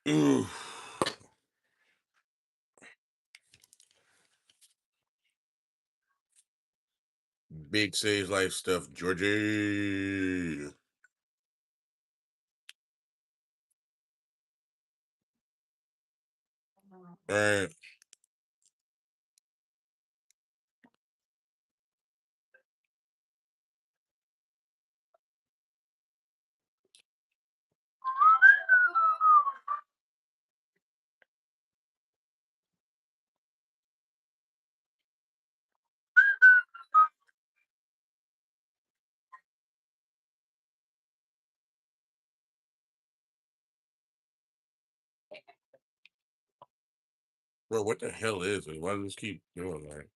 Ooh, big Sage Life stuff, Georgie. All right. Bro, what the hell is it? Why does this keep doing that?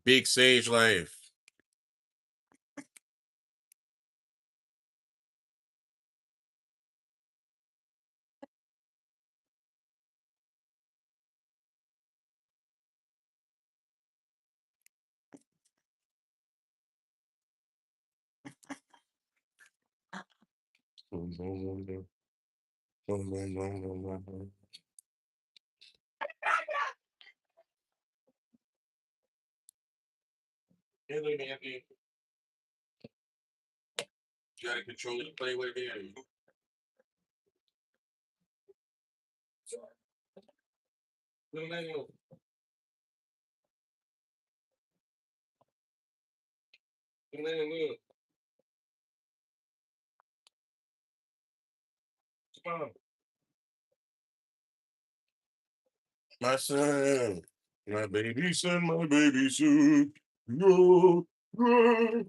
Big Sage Life. Boom, boom, boom, boom. Boom, boom, boom, boom, boom, boom. Hey, look, Anthony, you gotta control it. Play with it. Come on. My son. My baby son. No. No.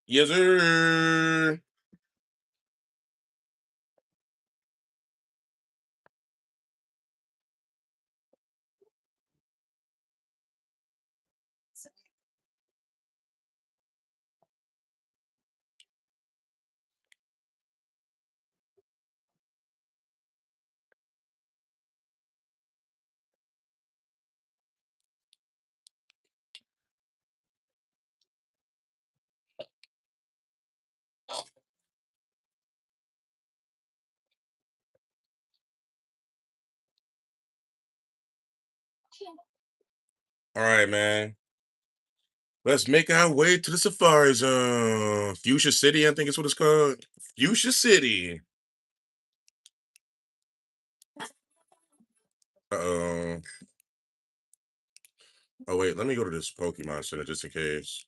Yes, sir. All right, man. Let's make our way to the Safari Zone. Fuchsia City, I think is what it's called. Fuchsia City. Uh-oh. Oh, wait. Let me go to this Pokemon Center just in case.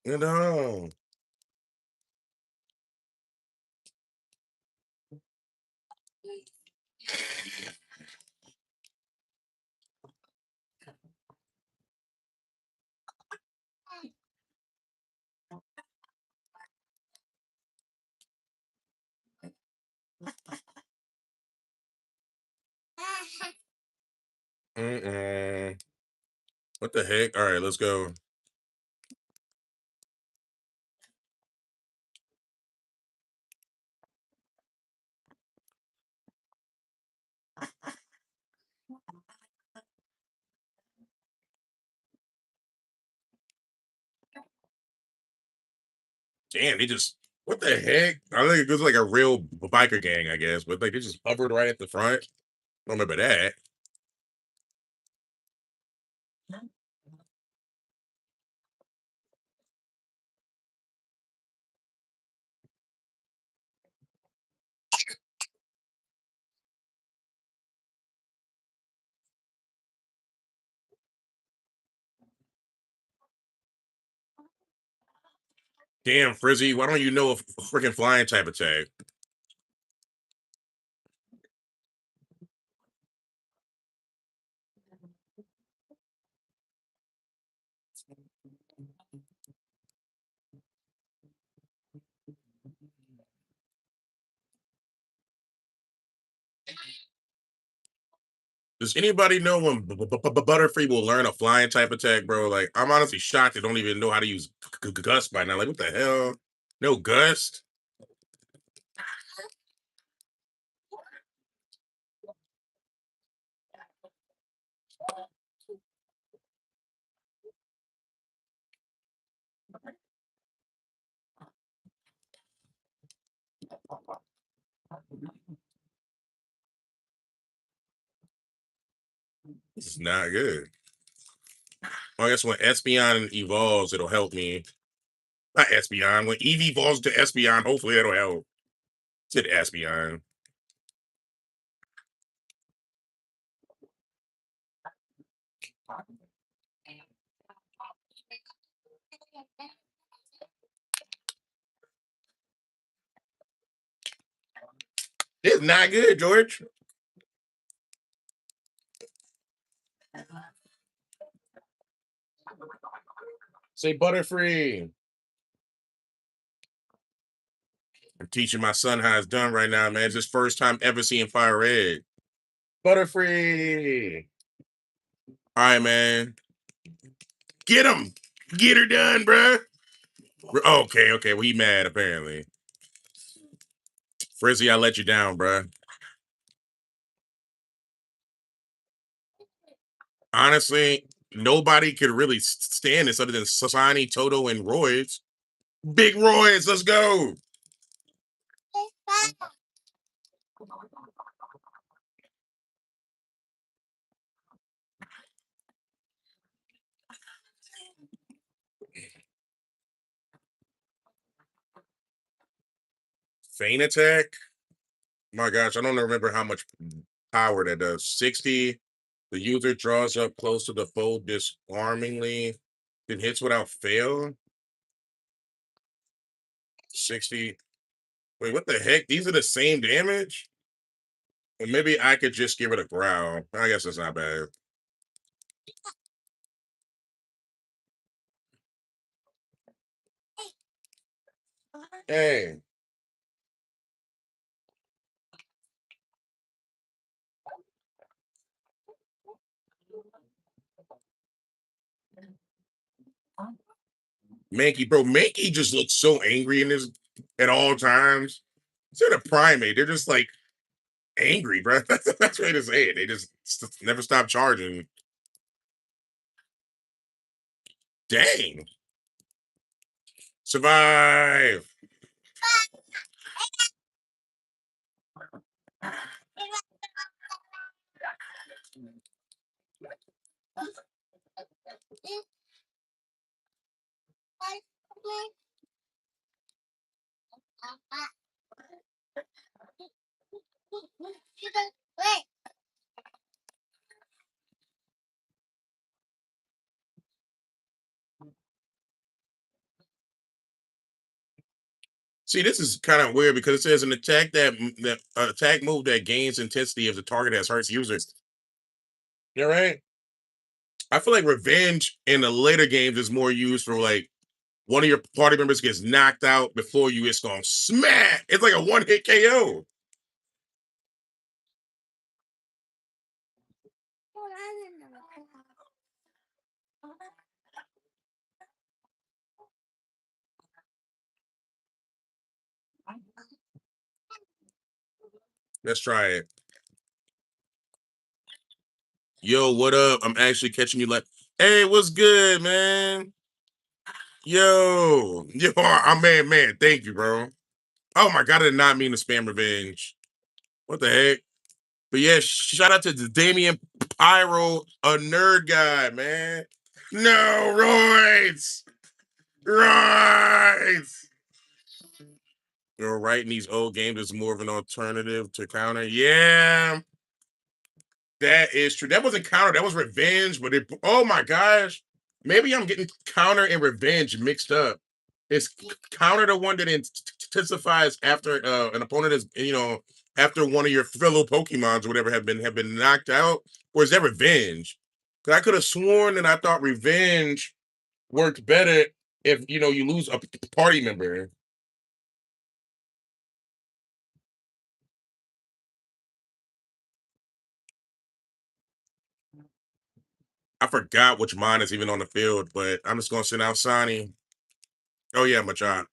No. Mm-mm. What the heck? All right, let's go. Damn, they just what the heck? I think it was like a real biker gang, I guess, but like they just hovered right at the front. I don't remember that. Damn, Frizzy, why don't you know a freaking flying type attack? Does anybody know when Butterfree will learn a flying type attack, bro? Like, I'm honestly shocked they don't even know how to use Gust by now. Like, what the hell? No Gust? This is not good. Well, I guess when Espeon evolves, it'll help me. Not Espeon. When Eevee evolves to Espeon, hopefully it'll help. Said Espeon. It's not good, George. Say Butterfree. I'm teaching my son how it's done right now, man. It's his first time ever seeing Fire Red. Butterfree. All right, man. Get him. Get her done, bruh. Okay, okay. Well, he mad apparently. Frizzy, I let you down, bruh. Honestly, nobody could really stand this other than Sasani, Toto, and Royds. Big Royds, let's go. Feint attack. My gosh, I don't remember how much power that does. 60. The user draws up close to the foe disarmingly, then hits without fail. 60. Wait, what the heck? These are the same damage? Or maybe I could just give it a growl. I guess that's not bad. Hey, Mankey, bro. Mankey just looks so angry in this at all times. Instead of primate, they're just like angry, bro. That's the best way to say it. They just never stop charging. Dang. Survive. See, this is kind of weird because it says an attack that attack move that gains intensity if the target has hurts users. You're right. I feel like revenge in the later games is more used for like one of your party members gets knocked out before you, it's gonna smack. It's like a one hit KO. Let's try it. Yo, what up? I'm actually catching you like, hey, what's good, man? Yo, I'm man. Thank you, bro. Oh my god, I did not mean to spam revenge. What the heck? But yeah, shout out to Damien Pyro, a nerd guy, man. No, Royce! Royce! You're right, in these old games, is more of an alternative to counter. Yeah, that is true. That wasn't counter, that was revenge. But oh my gosh, maybe I'm getting counter and revenge mixed up. Is counter the one that intensifies after an opponent is after one of your fellow Pokemons or whatever have been knocked out, or is that revenge? Because I could have sworn that I thought revenge worked better if you lose a party member. I forgot which mine is even on the field, but I'm just gonna send out Sonny. Oh yeah, Machop.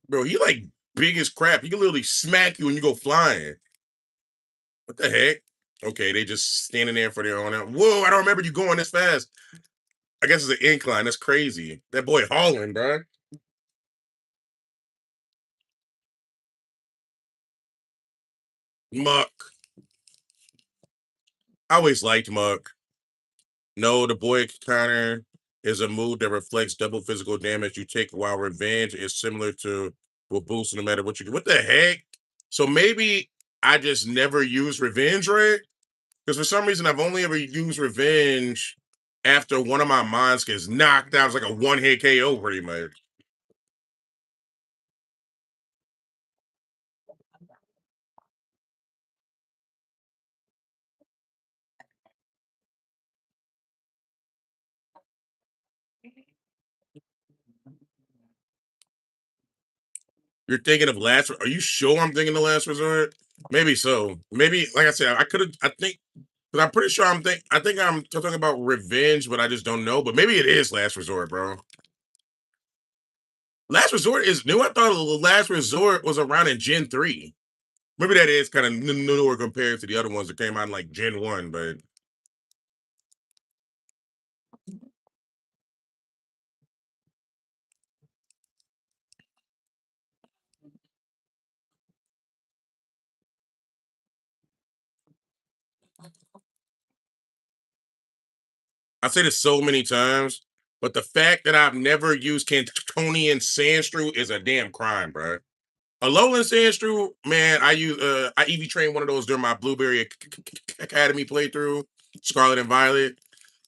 Bro, he like big as crap. He can literally smack you when you go flying. What the heck? Okay, they just standing there for their own out. Whoa, I don't remember you going this fast. I guess it's an incline. That's crazy. That boy hauling, bro. Muck. I always liked Muck. No, the boy counter is a move that reflects double physical damage you take, while revenge is similar to will boost no matter what you do. What the heck? So maybe I just never use revenge, right? Because for some reason I've only ever used revenge after one of my mines gets knocked out. It's like a one hit KO pretty much. You're thinking of last. Are you sure I'm thinking the last resort? Maybe so. Maybe like I said, I could have. I think, but I'm pretty sure I'm think. I think I'm talking about revenge, but I just don't know. But maybe it is last resort, bro. Last resort is new. I thought the last resort was around in Gen 3. Maybe that is kind of newer compared to the other ones that came out in like Gen 1, but I say this so many times, but the fact that I've never used Cantonian Sandstrew is a damn crime, bro. A lowland Sandstrew, man, I EV trained one of those during my Blueberry Academy playthrough, Scarlet and Violet.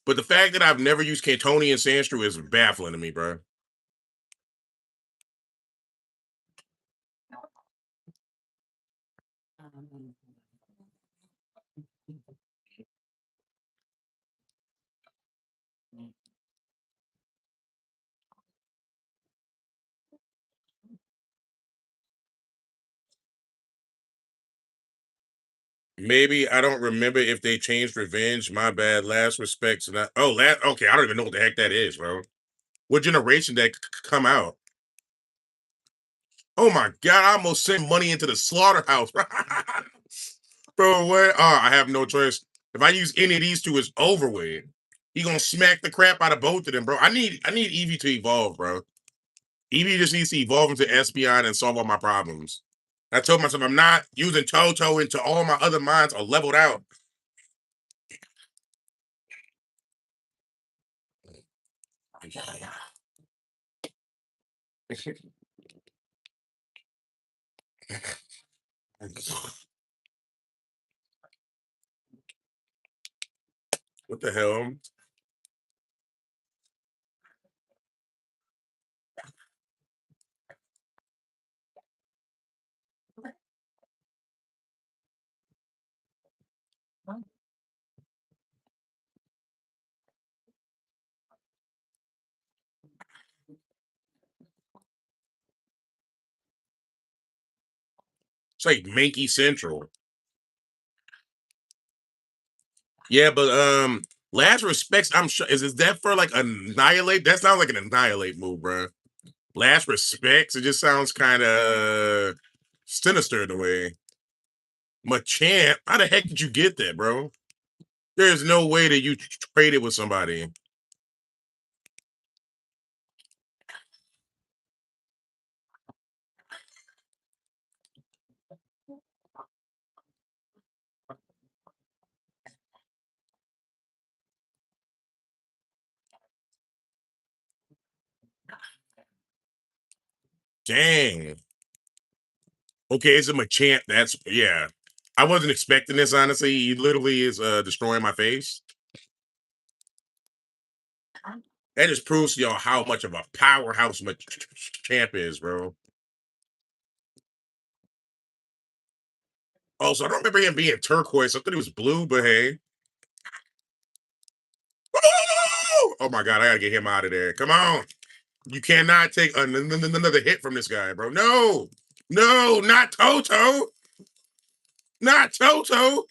But the fact that I've never used Cantonian Sandstrew is baffling to me, bro. Maybe I don't remember if they changed Revenge. My bad. Last respects. And okay. I don't even know what the heck that is, bro. What generation that come out? Oh my god! I almost sent money into the slaughterhouse, bro. What? I have no choice. If I use any of these two, it's over with. He gonna smack the crap out of both of them, bro. I need Eevee to evolve, bro. Eevee just needs to evolve into Espeon and solve all my problems. I told myself I'm not using Toto until all my other mines are leveled out. What the hell? It's like Mankey Central. Yeah, but last respects, I'm sure is that for like annihilate? That sounds like an annihilate move, bro. Last respects, it just sounds kind of sinister in a way. Machamp, how the heck did you get that, bro? There's no way that you traded with somebody. Dang. Okay, it's a Machamp. That's yeah. I wasn't expecting this, honestly. He literally is destroying my face. That just proves to y'all how much of a powerhouse Machamp is, bro. Also, I don't remember him being turquoise. I thought he was blue, but hey. Oh my god, I gotta get him out of there. Come on. You cannot take another hit from this guy, bro. No. No, not Toto. Not Toto.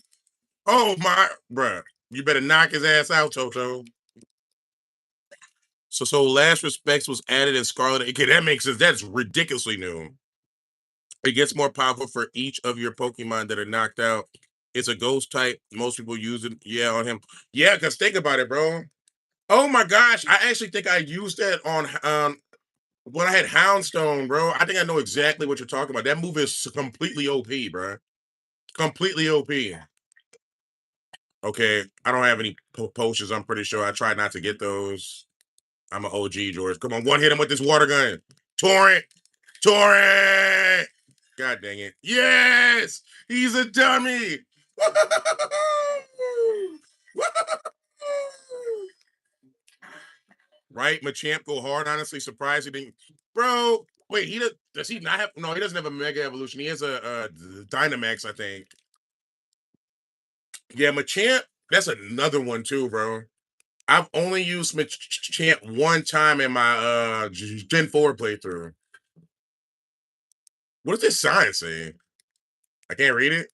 Oh my, bruh. You better knock his ass out, Toto. So last respects was added in Scarlet. Okay, that makes sense. That's ridiculously new. It gets more powerful for each of your Pokemon that are knocked out. It's a ghost type. Most people use it, yeah, on him. Yeah, because think about it, bro. Oh my gosh, I actually think I used that on when I had Houndstone, bro. I think I know exactly what you're talking about. That move is completely OP, bro. Completely OP. Okay, I don't have any potions. I'm pretty sure I tried not to get those. I'm an OG, George. Come on, one hit him with this water gun. Torrent, torrent. God dang it! Yes, he's a dummy. Right, Machamp go hard. Honestly, surprised he didn't. Bro, wait, does he not have? No, he doesn't have a Mega Evolution. He has a Dynamax, I think. Yeah, Machamp. That's another one too, bro. I've only used Machamp one time in my Gen 4 playthrough. What does this sign say? I can't read it.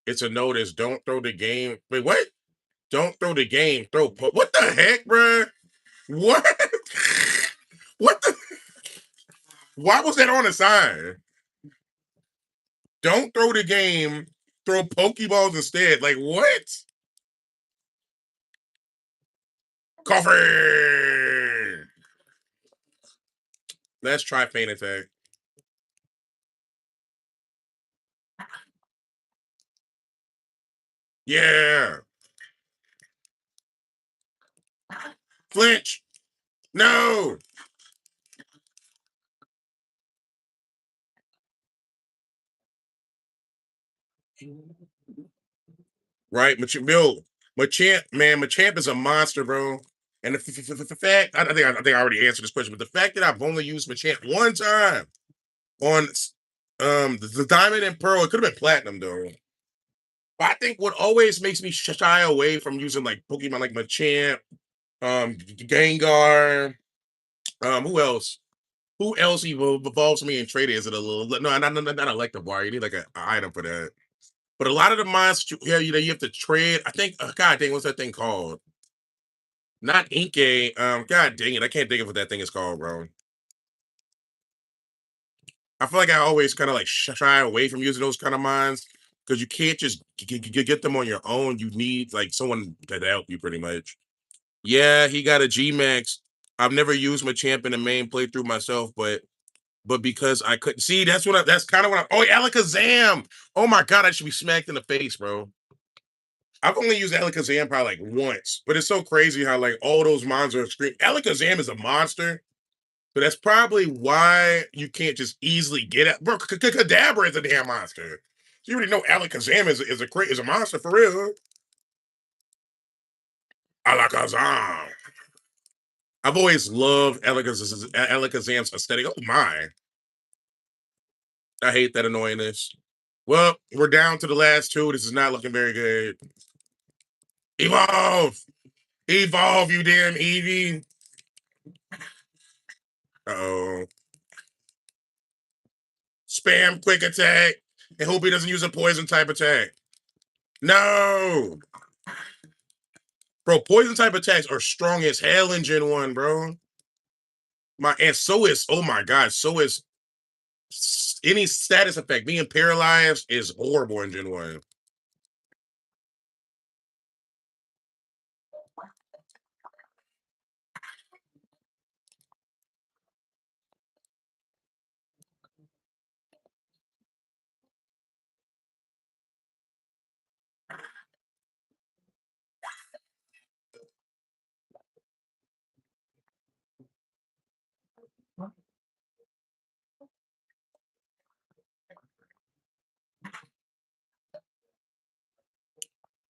It's a notice. Don't throw the game. Wait, what? Don't throw the game. What the heck, bro? What? What the? Why was that on the sign? Don't throw the game. Throw Pokeballs instead. Like what? Coffee. Let's try Feint Attack. Yeah. Flinch. No. Right, Machamp, man, Machamp is a monster, bro. And the fact, I think I already answered this question, but the fact that I've only used Machamp one time on the Diamond and Pearl, it could have been Platinum though. But I think what always makes me shy away from using like Pokemon like Machamp, Gengar, who else? Who else evolves me in trade? Is it a little? No, not Electivire. You need like an item for that. But a lot of the monsters, you have to trade. I think, God dang, what's that thing called? Not Inkay. God dang it, I can't think of what that thing is called, bro. I feel like I always kind of like shy away from using those kind of mines because you can't just get them on your own. You need like someone to help you, pretty much. Yeah, he got a G Max. I've never used Machamp in the main playthrough myself, but because I couldn't see, that's kind of what I. Oh, Alakazam! Oh my god, I should be smacked in the face, bro. I've only used Alakazam probably like once, but it's so crazy how like all those mons are extreme. Alakazam is a monster, so that's probably why you can't just easily get it. Bro, Kadabra is a damn monster. So you already know Alakazam is a monster for real. Alakazam. I've always loved Alakazam's aesthetic. Oh my. I hate that annoyingness. Well, we're down to the last two. This is not looking very good. Evolve! Evolve, you damn Eevee. Uh-oh. Spam quick attack and hope he doesn't use a poison type attack. No. Bro, poison type attacks are strong as hell in Gen 1, bro. And so is, oh my god, so is any status effect. Being paralyzed is horrible in Gen 1.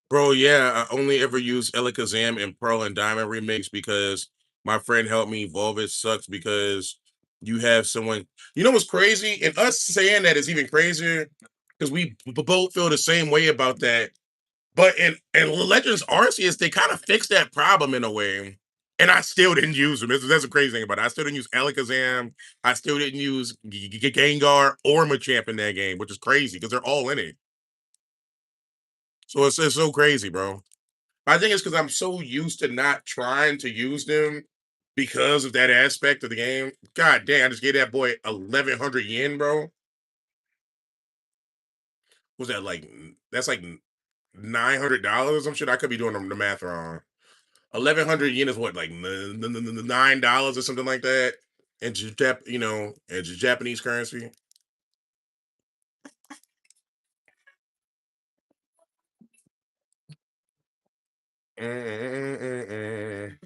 Bro, yeah, I only ever use Alakazam in Pearl and Diamond remakes because my friend helped me evolve. It sucks because you have someone. You know what's crazy? And us saying that is even crazier. because we both feel the same way about that. But in Legends Arceus, they kind of fixed that problem in a way. And I still didn't use them. That's the crazy thing about it. I still didn't use Alakazam. I still didn't use Gengar or Machamp in that game, which is crazy because they're all in it. So it's so crazy, bro. I think it's because I'm so used to not trying to use them because of that aspect of the game. God damn, I just gave that boy 1,100 yen, bro. Was that like, that's like $900 or some shit? I could be doing the math wrong. 1,100 yen is what, like $9 or something like that in in Japanese currency. Mm-mm-mm-mm.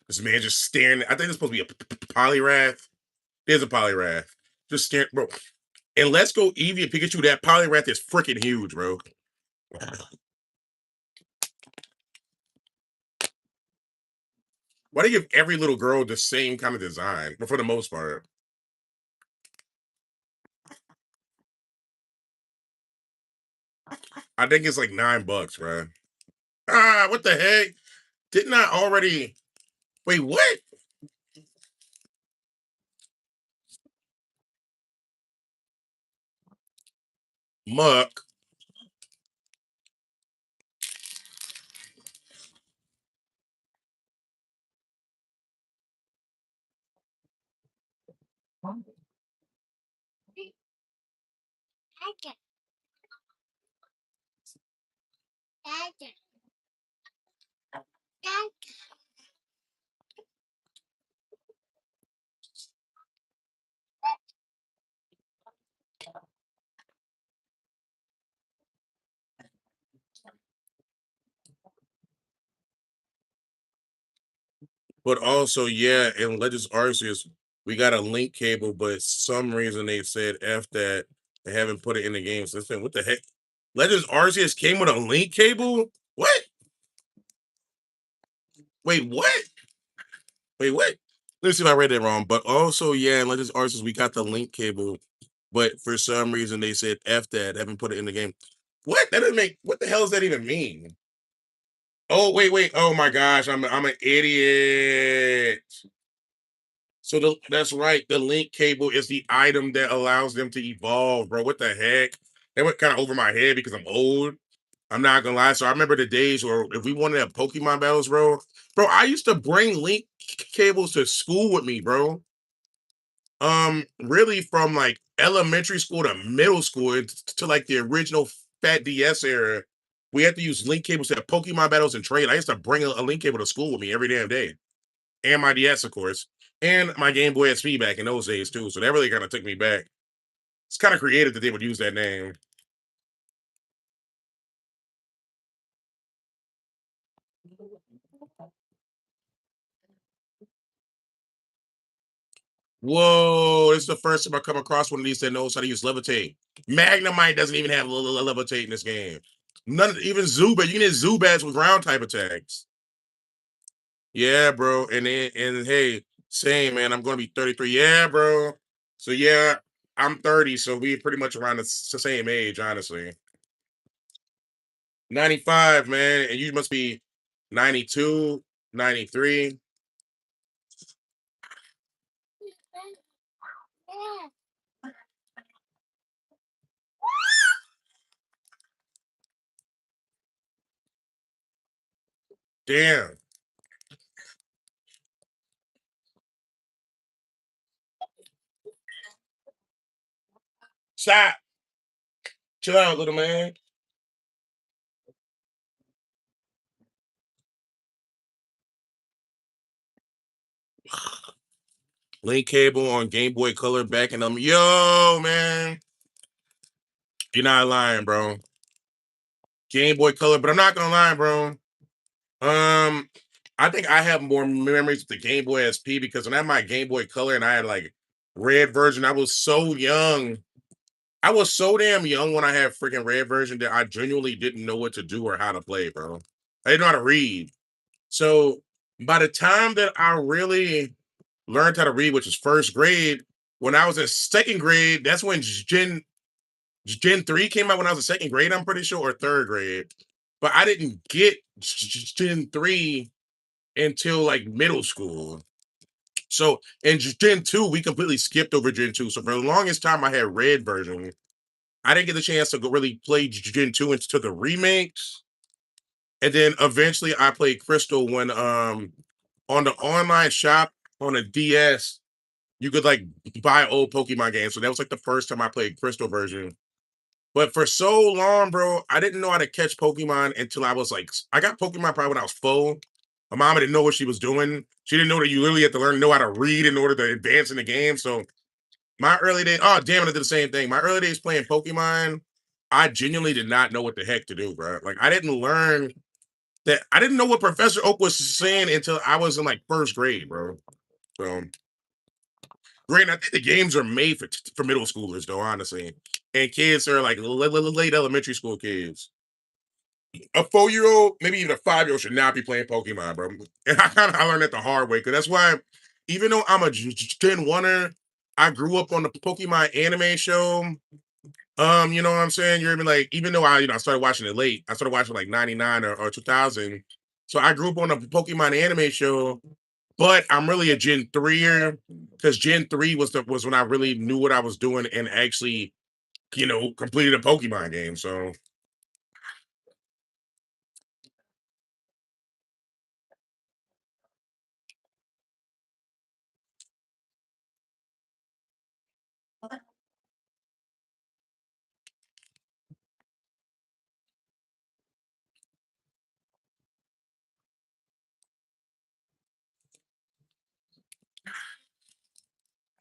This man just staring. I think it's supposed to be a Poliwrath. There's a Poliwrath. Just staring, bro. And Let's Go Eevee and Pikachu. That Poliwrath is freaking huge, bro. Why do you give every little girl the same kind of design? But for the most part, I think it's like $9, bro. Ah, what the heck? Didn't I already? Wait, what? Muck. But also, yeah, in Legends Arceus, we got a link cable, but some reason they said F that they haven't put it in the game. So what the heck? Legends Arceus came with a link cable? What? Wait, what? Wait, what? Let me see if I read that wrong. But also, yeah, in Legends Arceus, we got the link cable, but for some reason they said F that, haven't put it in the game. What? That doesn't make what the hell does that even mean? Oh, wait. Oh my gosh, I'm an idiot. So that's right. The link cable is the item that allows them to evolve, bro. What the heck? That went kind of over my head because I'm old. I'm not gonna lie. So I remember the days where if we wanted to have Pokemon battles, bro, I used to bring link cables to school with me, bro. Really from like elementary school to middle school to like the original Fat DS era. We had to use link cables to have Pokemon battles and trade. I used to bring a link cable to school with me every damn day, and my DS, of course, and my Game Boy SP back in those days too. So that really kind of took me back. It's kind of creative that they would use that name. Whoa, this is the first time I come across one of these that knows how to use levitate. Magnemite doesn't even have levitate in this game. None, even Zubat. You can hit Zubats with ground type attacks. Yeah, bro. And hey, same man. I'm gonna be 33. Yeah, bro. So yeah, I'm 30. So we pretty much around the same age, honestly. 95, man, and you must be 92, 93. Damn. Stop. Chill out, little man. Link cable on Game Boy Color back in them. Yo, man. You're not lying, bro. Game Boy Color, but I'm not gonna lie, bro. Um, I think I have more memories with the Game Boy SP because when I had my Game Boy Color and I had like red version, I was so young. I was so damn young when I had freaking red version that I genuinely didn't know what to do or how to play, bro. I didn't know how to read. So by the time that I really learned how to read, which was first grade, when I was in second grade, that's when Gen Gen 3 came out when I was in second grade, I'm pretty sure, or third grade. But I didn't get Gen 3 until like middle school. So in Gen 2, we completely skipped over Gen 2. So for the longest time, I had red version. I didn't get the chance to go really play Gen 2 into the remakes. And then eventually I played Crystal when on the online shop on a DS, you could like buy old Pokemon games. So that was like the first time I played Crystal version. But for so long, bro, I didn't know how to catch Pokemon until I was like, I got Pokemon probably when I was 4. My mama didn't know what she was doing. She didn't know that you literally had to know how to read in order to advance in the game. So my early days, oh damn it, I did the same thing. My early days playing Pokemon, I genuinely did not know what the heck to do, bro. Like I didn't learn that I didn't know what Professor Oak was saying until I was in like first grade, bro. So great. I think the games are made for middle schoolers, though, honestly, and kids are like late elementary school kids. A 4-year old, maybe even a 5-year old, should not be playing Pokemon, bro. And I learned that the hard way because that's why, even though I'm a Gen Oneer, I grew up on the Pokemon anime show. You know what I'm saying? You're even like, even though I started watching it late, I started watching like 99 or 2000. So I grew up on a Pokemon anime show, but I'm really a Gen 3er because Gen 3 was when I really knew what I was doing and actually, completed a Pokemon game. So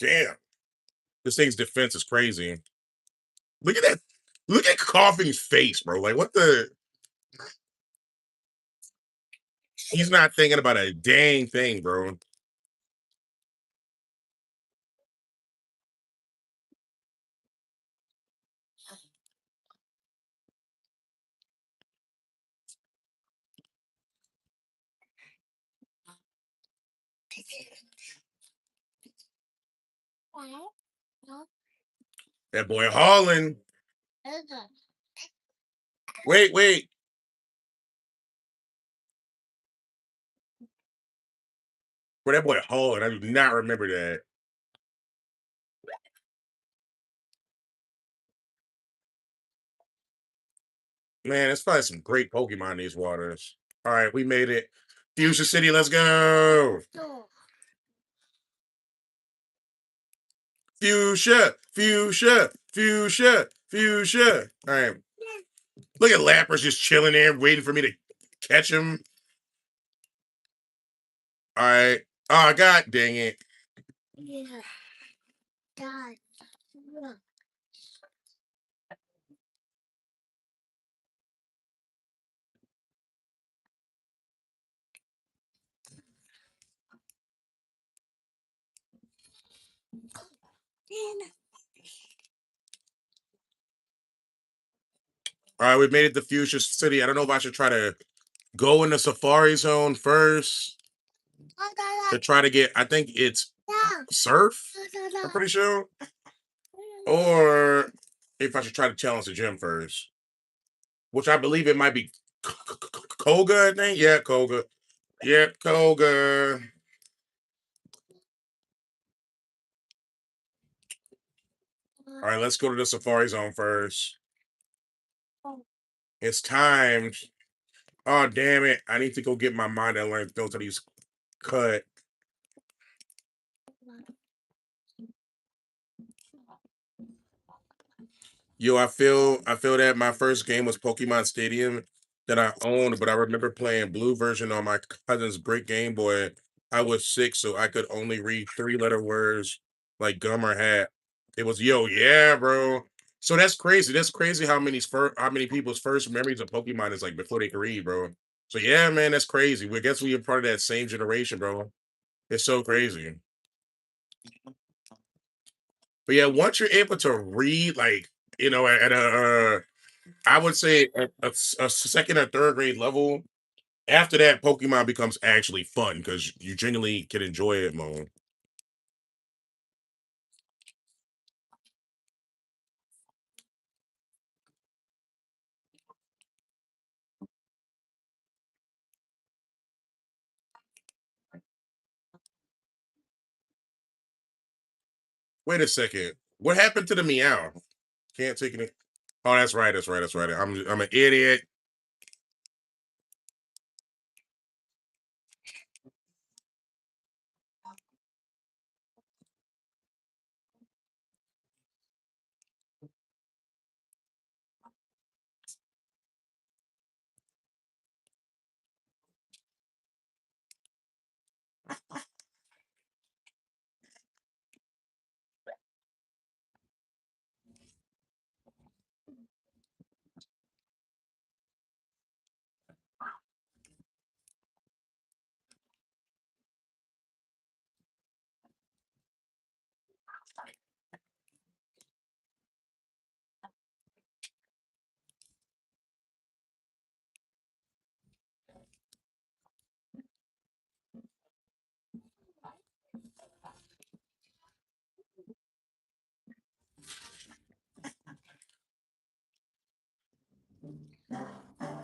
damn, this thing's defense is crazy. Look at that. Look at Coughing's face, bro. Like what the he's not thinking about a dang thing, bro. That boy hauling. Wait, wait. Bro, that boy hauling. I do not remember that. Man, it's probably some great Pokemon in these waters. All right, we made it. Fuchsia City, let's go. Fuchsia, Fuchsia, Fuchsia, Fuchsia. All right. Look at Lapras just chilling there, waiting for me to catch him. All right. Oh, god dang it. All right, we made it to Fuchsia City. I don't know if I should try to go in the Safari Zone first to try to get, I think it's Surf, I'm pretty sure. Or if I should try to challenge the gym first, which I believe it might be Koga, I think. Yeah, Koga. Yeah, Koga. All right, let's go to the Safari Zone first. It's timed. Oh, damn it. I need to go get my mind and learn those of these cut. Yo, I feel that my first game was Pokemon Stadium that I owned, but I remember playing blue version on my cousin's brick Game Boy. I was 6, so I could only read 3-letter words like gum or hat. It was yeah, bro. So that's crazy. That's crazy how many people's first memories of Pokemon is like before they could read, bro. So yeah, man, that's crazy. We guess we are part of that same generation, bro. It's so crazy. But yeah, once you're able to read, like at a I would say a second or third grade level. After that, Pokemon becomes actually fun because you genuinely can enjoy it more. Wait a second. What happened to the meow? Can't take it. Oh, that's right. That's right. That's right. I'm an idiot.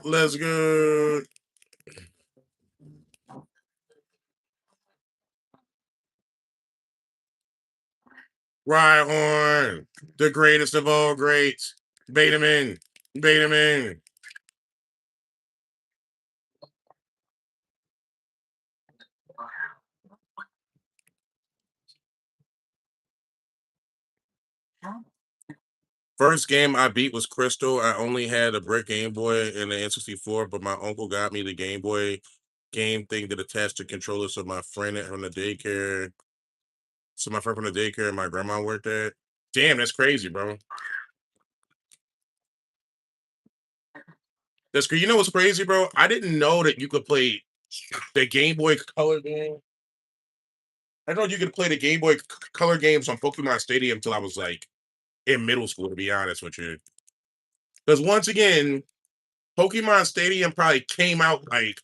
Let's go. Rhyhorn, the greatest of all greats. Bait him in. Bait him in. First game I beat was Crystal. I only had a brick Game Boy and the N64, but my uncle got me the Game Boy game thing that attached to controller. So my friend from the daycare, my friend from the daycare, and my grandma worked at. Damn, that's crazy, bro. That's crazy. You know what's crazy, bro? I didn't know that you could play the Game Boy Color game. I know you could play the Game Boy Color games on Pokemon Stadium until I was like in middle school, to be honest with you. Because once again, Pokemon Stadium probably came out like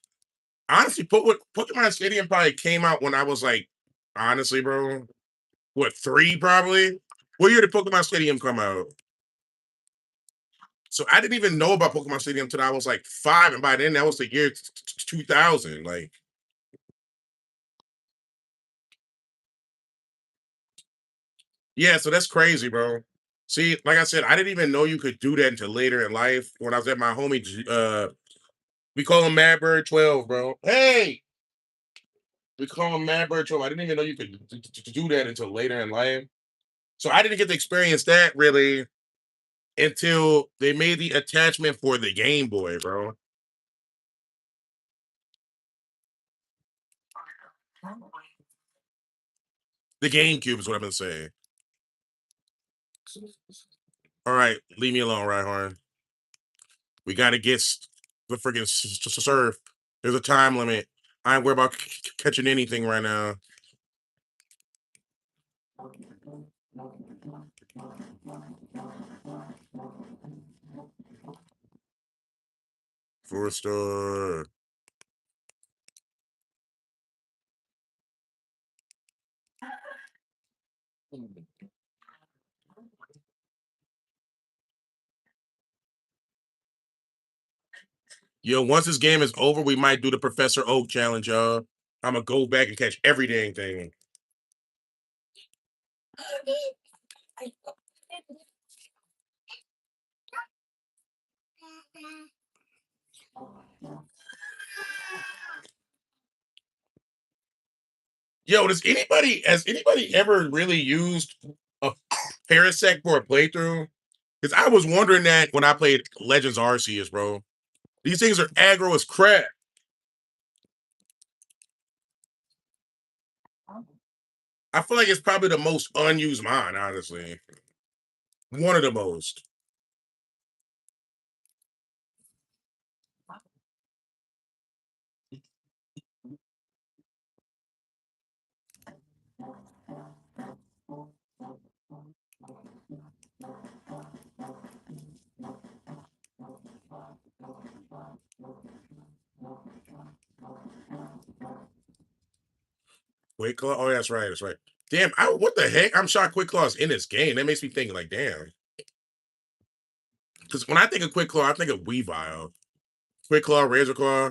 honestly, Pokemon Stadium probably came out when I was like, honestly, bro, what 3 probably? What year did Pokemon Stadium come out? So I didn't even know about Pokemon Stadium until I was like 5, and by then that was the year 2000. Like, yeah, so that's crazy, bro. See, like I said, I didn't even know you could do that until later in life. When I was at my homie, we call him Madbird 12, bro. Hey, we call him Madbird 12. I didn't even know you could do that until later in life. So I didn't get to experience that really until they made the attachment for the Game Boy, bro. The GameCube is what I've been saying. All right, leave me alone, Rhyhorn. We got to get the freaking surf. There's a time limit. I ain't worried about catching anything right now. For a store. Yo, once this game is over, we might do the Professor Oak challenge, y'all. I'm gonna go back and catch every dang thing. Yo, has anybody ever really used a Parasect for a playthrough? Because I was wondering that when I played Legends Arceus, bro. These things are aggro as crap. I feel like it's probably the most unused mine, honestly. One of the most. Quick Claw. Oh, that's right. That's right. Damn, what the heck? I'm shocked Quick Claw's in this game. That makes me think like, damn. Because when I think of Quick Claw, I think of Weavile. Quick Claw, Razor Claw.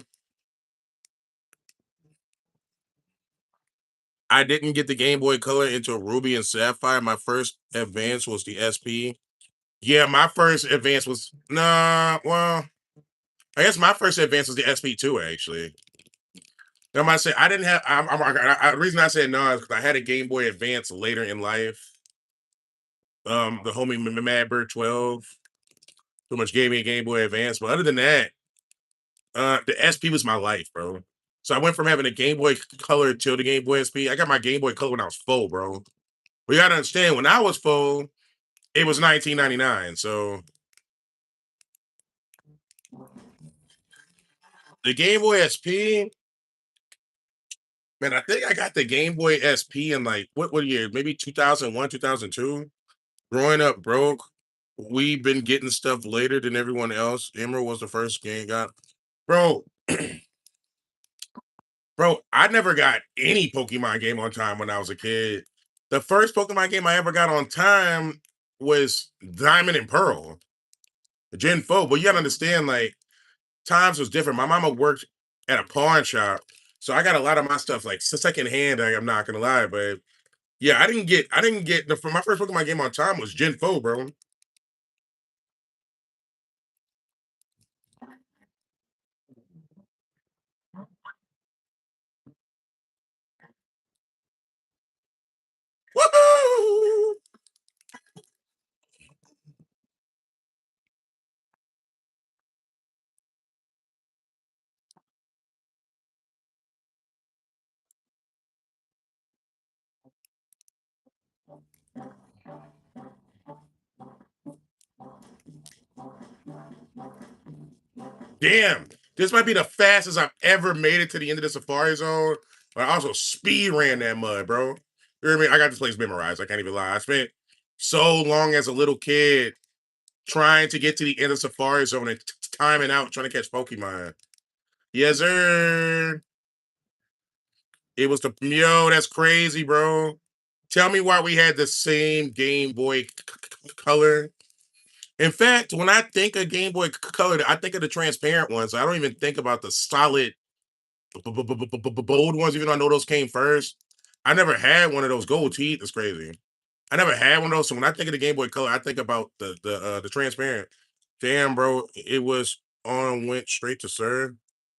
I didn't get the Game Boy Color until Ruby and Sapphire. My first advance was the SP. Yeah, my first advance was nah. Well, I guess my first advance was the SP too. Actually, I might say I didn't have. The reason I said no is because I had a Game Boy Advance later in life. The homie Madbird 12 pretty much gave me a Game Boy Advance, but other than that, the SP was my life, bro. So I went from having a Game Boy Color to the Game Boy SP. I got my Game Boy Color when I was 4, bro. But you gotta understand, when I was 4, it was 1999. So the Game Boy SP, man, I think I got the Game Boy SP in like what year? Maybe 2001, 2002. Growing up broke, we've been getting stuff later than everyone else. Emerald was the first game got. Bro, bro, I never got any Pokemon game on time when I was a kid. The first Pokemon game I ever got on time was Diamond and Pearl, Gen 4. But you gotta understand, like, times was different. My mama worked at a pawn shop, so I got a lot of my stuff like secondhand. I'm not gonna lie, but yeah, I didn't get the for my first Pokemon game on time was Gen 4, bro. Woohoo! Damn, this might be the fastest I've ever made it to the end of the Safari Zone. But I also speed ran that mud, bro. You know what I mean? I got this place memorized. I can't even lie. I spent so long as a little kid trying to get to the end of Safari Zone and timing out trying to catch Pokemon. Yes, sir. It was the yo. That's crazy, bro. Tell me why we had the same Game Boy Color. In fact, when I think of Game Boy Color, I think of the transparent ones. I don't even think about the solid bold ones, even though I know those came first. I never had one of those gold teeth. That's crazy. I never had one of those. So when I think of the Game Boy Color, I think about the transparent. Damn, bro, it was on, went straight to serve.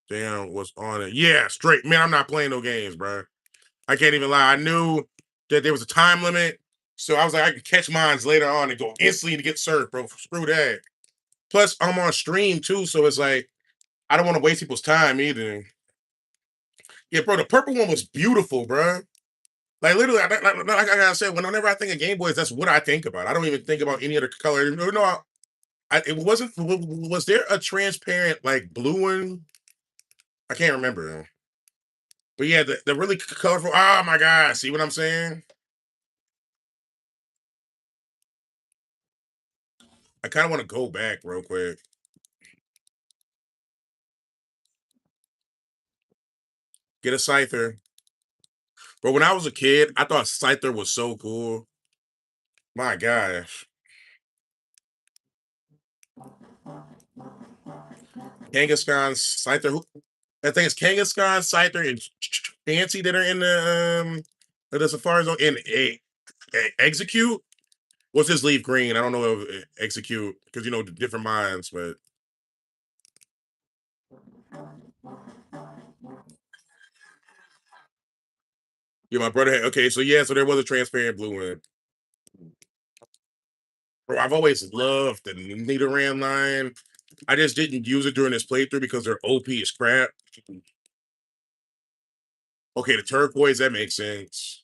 Damn, was on it. Yeah, straight. Man, I'm not playing no games, bro. I can't even lie. I knew that there was a time limit, so I was like, I could catch mines later on and go instantly to get served, bro. Screw that. Plus, I'm on stream too, so it's like I don't want to waste people's time either. Yeah, bro, the purple one was beautiful, bro. Like literally, like I said, whenever I think of Game Boys, that's what I think about. I don't even think about any other color. No, it wasn't. Was there a transparent like blue one? I can't remember. But yeah, the really colorful. Oh my god! See what I'm saying? I kind of want to go back real quick. Get a Scyther. But when I was a kid, I thought Scyther was so cool. My gosh. Kangaskhan, Scyther. I think it's Kangaskhan, Scyther, and Fancy that are in the Safari Zone. And Execute. What's his leaf green? I don't know if Execute because you know the different minds, but yeah, my brother had okay, so yeah, so there was a transparent blue one. Bro, I've always loved the Nidoran line. I just didn't use it during this playthrough because their OP is crap. Okay, the turquoise, that makes sense.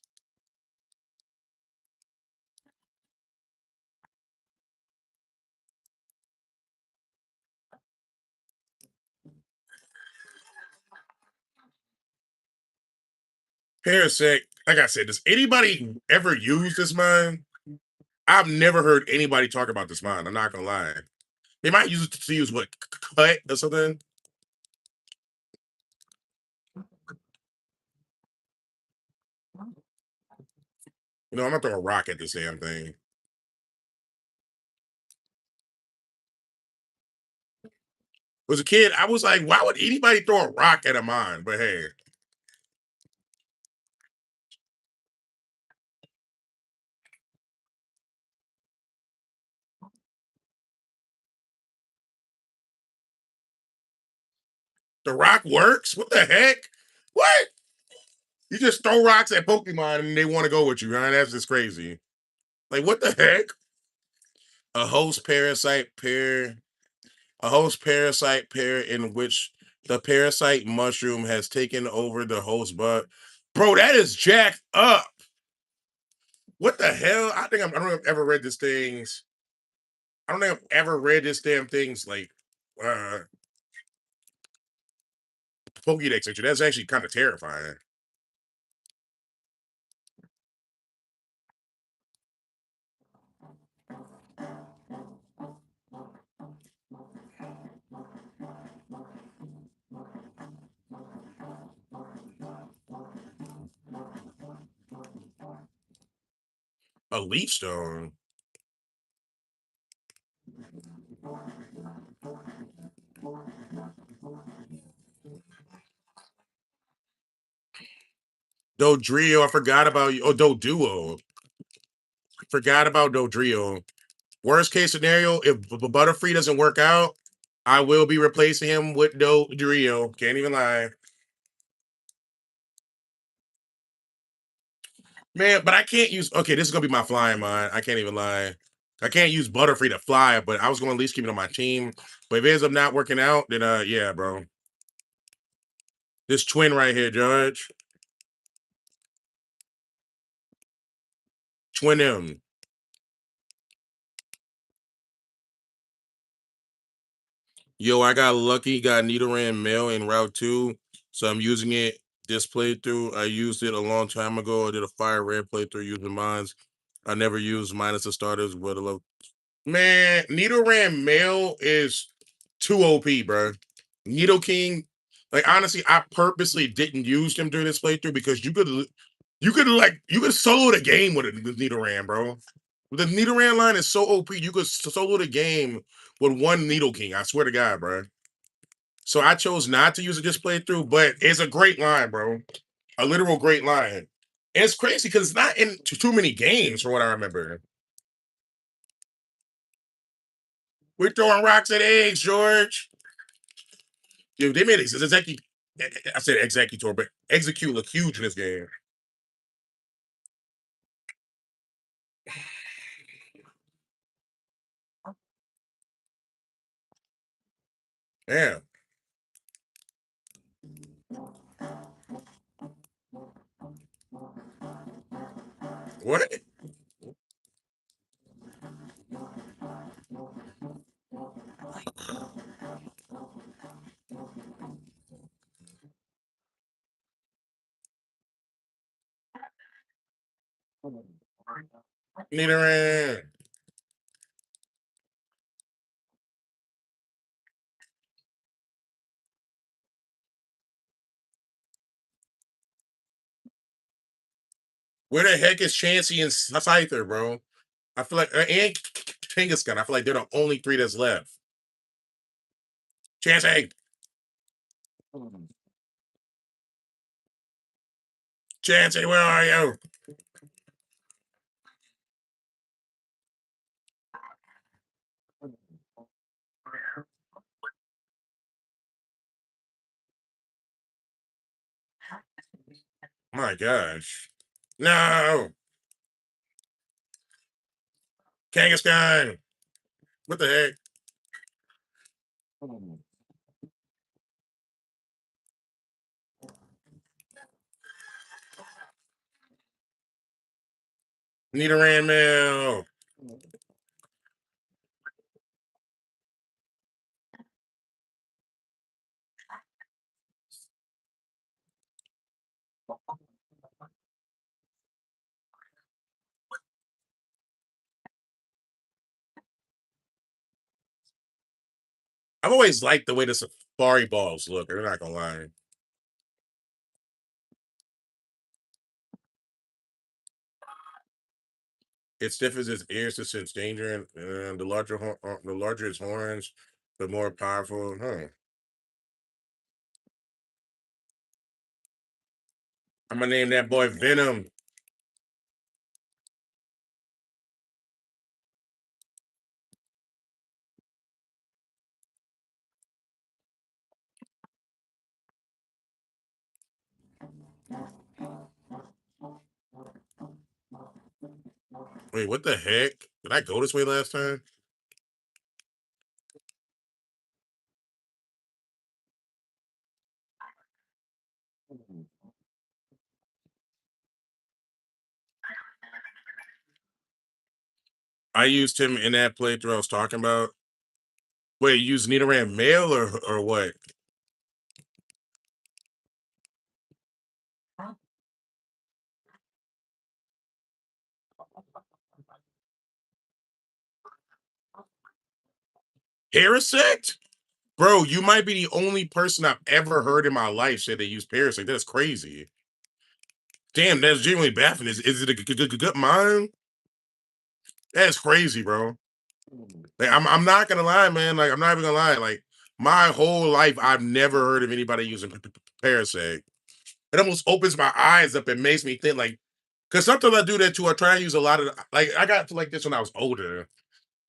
Parasect, like I said, does anybody ever use this mine? I've never heard anybody talk about this mine. I'm not gonna lie. They might use it to use what cut or something. You know, I'm not throwing a rock at this damn thing. As a kid, I was like, why would anybody throw a rock at a mine? But hey, The rock works? What the heck? What? You just throw rocks at Pokemon and they want to go with you, huh? That's just crazy. Like, what the heck? A host parasite pair. A host parasite pair in which the parasite mushroom has taken over the host bug. Bro, that is jacked up. What the hell? I don't think I've ever read this things. I don't think I've ever read this damn things like uh Pokédex entry. That's actually kind of terrifying. A leaf stone. Dodrio, I forgot about you. Oh, Doduo. Forgot about Dodrio. Worst case scenario, if Butterfree doesn't work out, I will be replacing him with Dodrio. Can't even lie. Man, but I can't use okay, this is gonna be my flying mine. I can't even lie. I can't use Butterfree to fly, but I was gonna at least keep it on my team. But if it ends up not working out, then yeah, bro. This twin right here, Judge. Twin M. Yo, I got lucky, got Nidoran Mail in Route 2, so I'm using it this playthrough. I used it a long time ago. I did a Fire Red playthrough using mines. I never used minus the starters, but I love. Man, Nidoran Mail is too OP, bro. Nidoking, like honestly, I purposely didn't use him during this playthrough because you could solo the game with a Nidoran, bro. The Nidoran line is so OP, you could solo the game with one Nidoking. I swear to God, bro. So I chose not to use it this playthrough, but it's a great line, bro. A literal great line. And it's crazy because it's not in too many games, from what I remember. We're throwing rocks at eggs, George. Dude, they made it. I said executor, but execute look huge in this game. Damn. What? Nidoran. Where the heck is Chansey and Scyther, bro? I feel like and Kangaskhan. I feel like they're the only three that's left. Chansey, Chansey, where are you? My gosh. No. Kangaskhan. What the heck? Nidoran mail. I've always liked the way the safari balls look. I'm not gonna lie. It stiffens its ears to sense danger, and the larger its horns, the more powerful. Huh. I'm gonna name that boy Venom. Wait, what the heck? Did I go this way last time? I used him in that playthrough I was talking about. Wait, you use Nidoran male or what? Parasect? Bro, you might be the only person I've ever heard in my life say they use Parasect. That's crazy. Damn, that's genuinely baffling. Is it a good mine? That's crazy, bro. Like, I'm not gonna lie, man. Like, I'm not even gonna lie. Like, my whole life, I've never heard of anybody using Parasect. It almost opens my eyes up and makes me think, like, because sometimes I do that too. I try to use a lot of, like, I got to like this when I was older.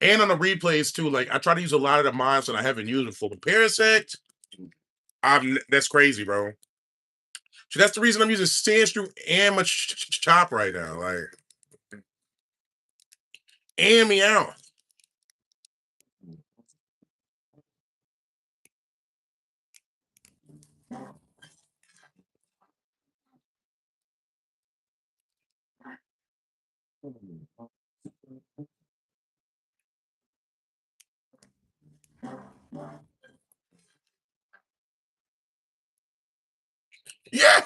And on the replays too, like I try to use a lot of the mines that I haven't used before. But Parasect, that's crazy, bro. So that's the reason I'm using Sandstrew and my chop right now. Like, and Meow. Yeah.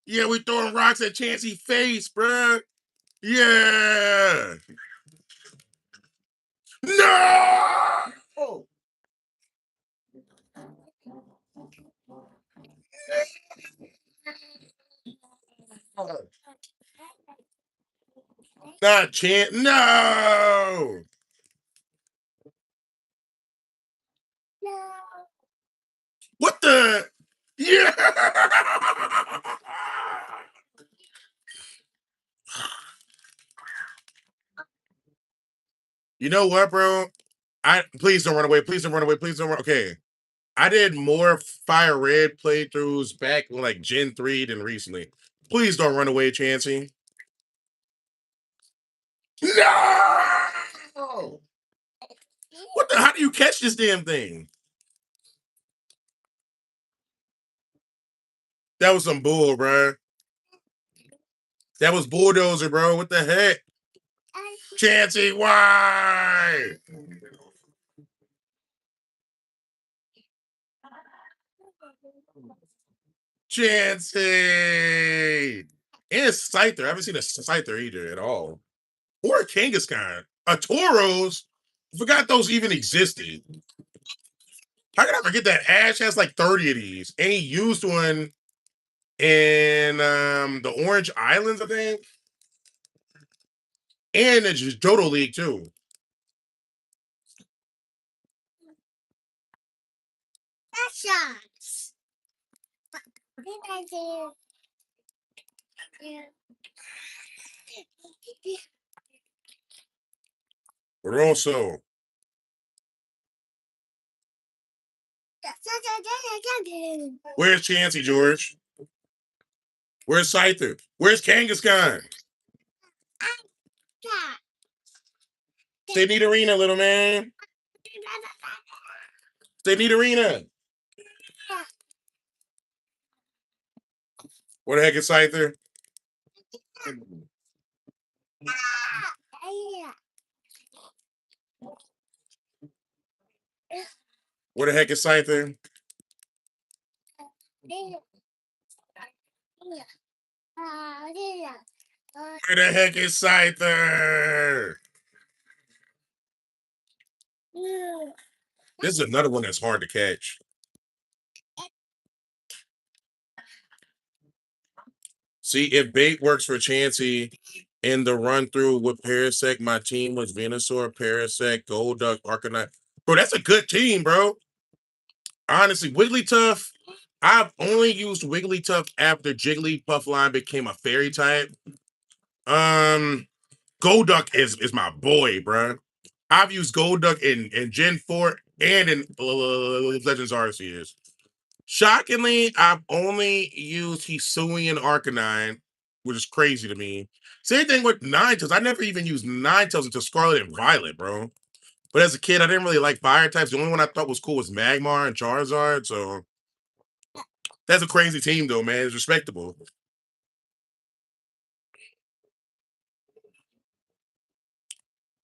Yeah, we throwing rocks at Chansey face, bruh. Yeah. No. Not Chance. No. What the? Yeah. You know what, bro? I please don't run away. Please don't run away. Please don't run. Okay. I did more Fire Red playthroughs back in like Gen 3 than recently. Please don't run away, Chansey. No! What the? How do you catch this damn thing? That was some bull, bro. That was bulldozer, bro. What the heck? Chansey, why? Chansey! And Scyther. I haven't seen a Scyther either at all. Or a Kangaskhan. A Tauros. Forgot those even existed. How can I forget that Ash has like 30 of these? And he used one in the Orange Islands, I think. And the Johto League too. But also, where's Chansey, George? Where's Scyther? Where's Kangaskhan? Stay neat arena, little man. Stay neat arena. What the heck is Scyther? What the heck is Scyther? Where the heck is Scyther? This is another one that's hard to catch. See, if bait works for Chansey in the run through with Parasect, my team was Venusaur, Parasect, Golduck, Arcanine. Bro, that's a good team, bro. Honestly, Wigglytuff, I've only used Wigglytuff after Jigglypuff line became a fairy type. Golduck is my boy, bro. I've used Golduck in Gen 4 and in Legends Arceus. Shockingly, I've only used Hisuian Arcanine, which is crazy to me. Same thing with Ninetales. I never even used Ninetales until Scarlet and Violet, bro. But as a kid, I didn't really like fire types. The only one I thought was cool was Magmar and Charizard. So that's a crazy team, though, man. It's respectable.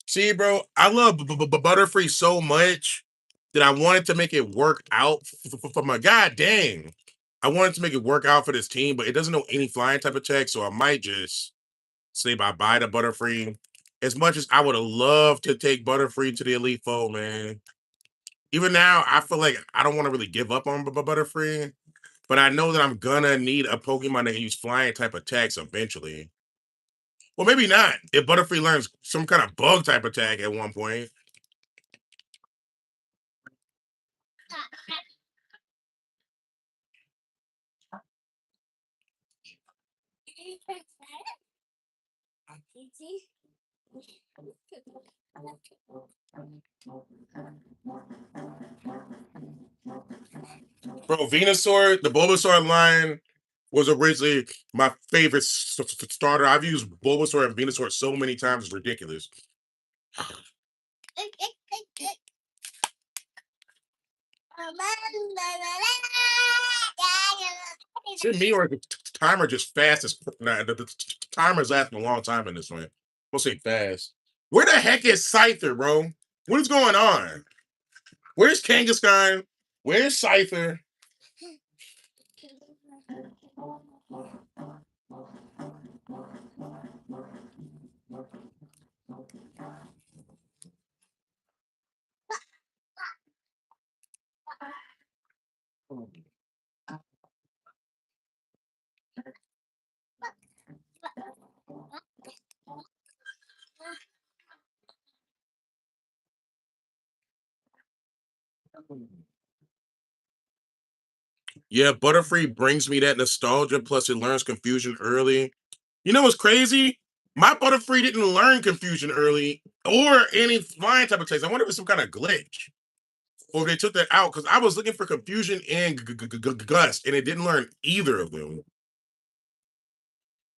See, bro, I love Butterfree so much that I wanted to make it work out for my god dang. I wanted to make it work out for this team, but it doesn't know any flying type of tech, so I might just say bye bye to Butterfree. As much as I would have loved to take Butterfree to the Elite Four, man. Even now, I feel like I don't want to really give up on Butterfree, but I know that I'm gonna need a Pokemon that can use flying type attacks eventually. Well, maybe not. If Butterfree learns some kind of bug type attack at one point. Bro, Venusaur, the Bulbasaur line was originally my favorite starter. I've used Bulbasaur and Venusaur so many times, it's ridiculous. Is it me or the timer just fast as nah, the timer's lasting a long time in this one. We'll say fast. Where the heck is Scyther, bro? What is going on? Where's Kangaskhan? Where's Scyther? Yeah, Butterfree brings me that nostalgia. Plus, it learns confusion early. You know what's crazy? My Butterfree didn't learn confusion early or any flying type of text. I wonder if it's some kind of glitch or if they took that out because I was looking for confusion and gust, and it didn't learn either of them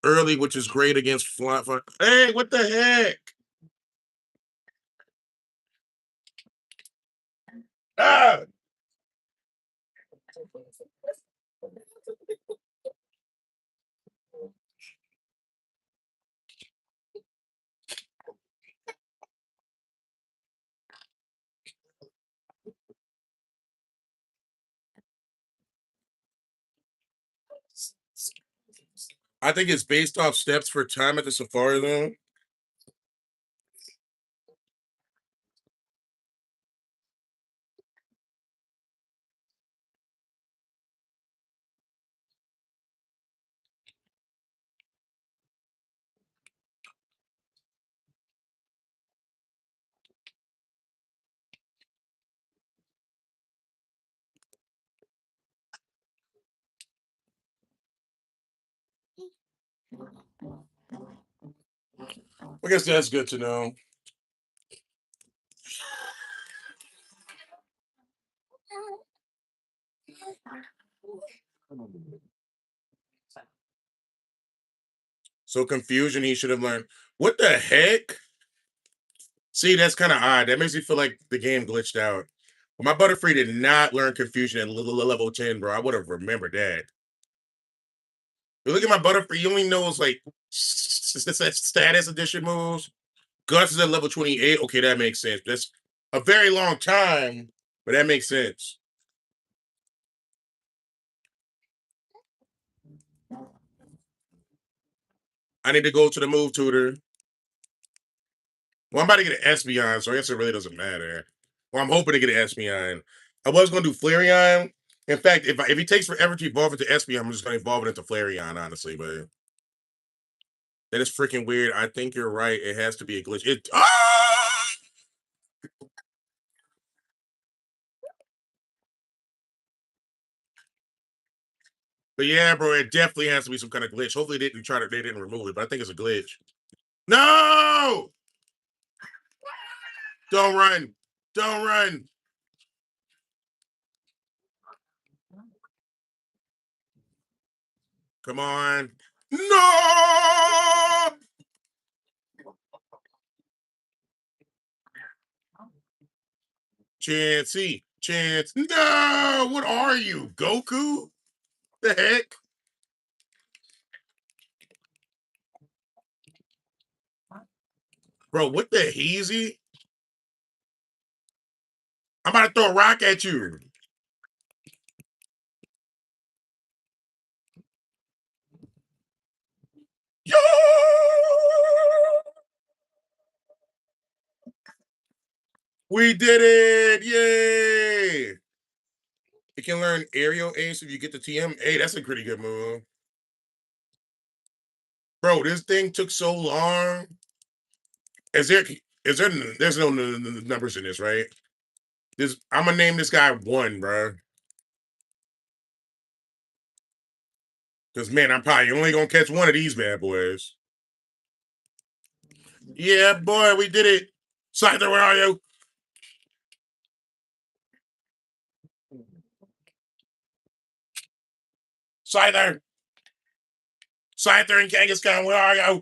early, which is great against flying. Hey, what the heck? Ah! I think it's based off steps for time at the Safari Zone. I guess that's good to know. So confusion, he should have learned. What the heck? See, that's kind of odd. That makes me feel like the game glitched out. But my Butterfree did not learn confusion at level 10, bro. I would have remembered that. But look at my Butterfree. He only knows like status edition moves. Gus is at level 28. Okay, that makes sense. That's a very long time, but that makes sense. I need to go to the move tutor. Well, I'm about to get an Espeon, so I guess it really doesn't matter. Well, I'm hoping to get an Espeon. I was going to do Flareon. In fact, if he takes forever to evolve into Espeon, I'm just going to evolve it into Flareon, honestly. But that is freaking weird. I think you're right. It has to be a glitch. It. Ah! But yeah, bro, it definitely has to be some kind of glitch. Hopefully, they didn't remove it, but I think it's a glitch. No! Don't run! Don't run! Come on. No! Chansey. Chance. No! What are you? Goku? The heck? Bro, what the heezy? I'm about to throw a rock at you. Yo! We did it! Yay! You can learn aerial ace if you get the TM. Hey, that's a pretty good move. Bro, this thing took so long. Is there there's no numbers in this, right? This I'm gonna name this guy one, bro. Because man, I'm probably only gonna catch one of these bad boys. Yeah, boy, we did it. Scyther, where are you? Scyther! Scyther and Kangaskhan, where are you?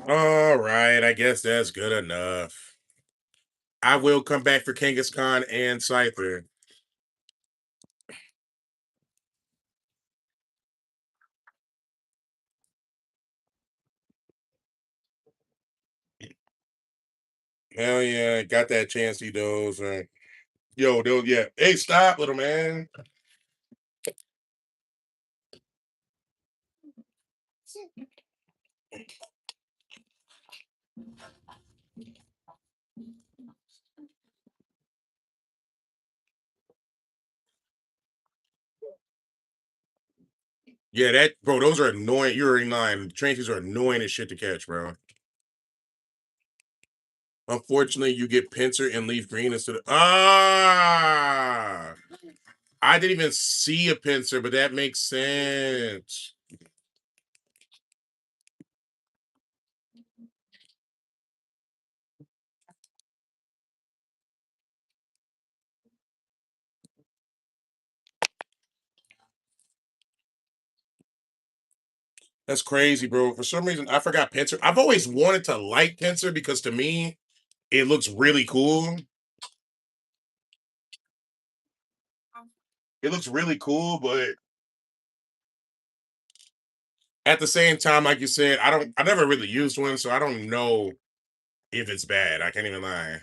All right, I guess that's good enough. I will come back for Kangaskhan and Scyther. Hell yeah, got that Chansey those. Yo, those, yeah. Hey, stop, little man. Yeah, that bro, those are annoying. You're in line. Transies are annoying as shit to catch, bro. Unfortunately, you get Pincer and leave green instead of I didn't even see a Pincer, but that makes sense. That's crazy, bro. For some reason, I forgot Pincer. I've always wanted to like Pincer because to me, it looks really cool. It looks really cool, but at the same time, like you said, I never really used one, so I don't know if it's bad. I can't even lie.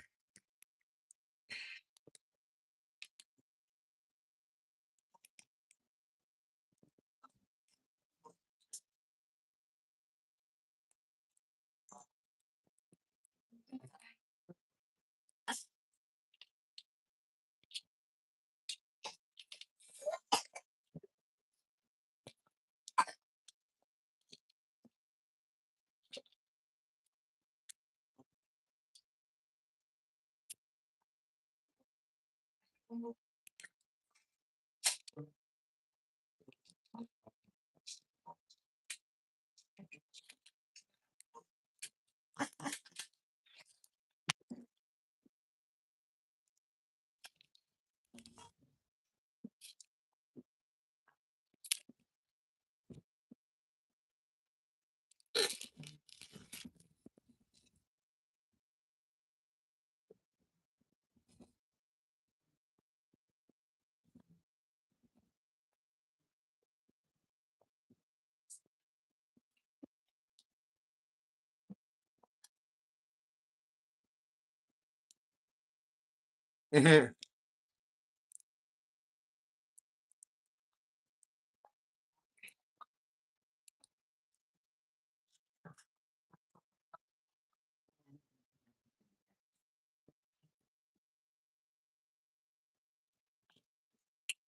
Mhm.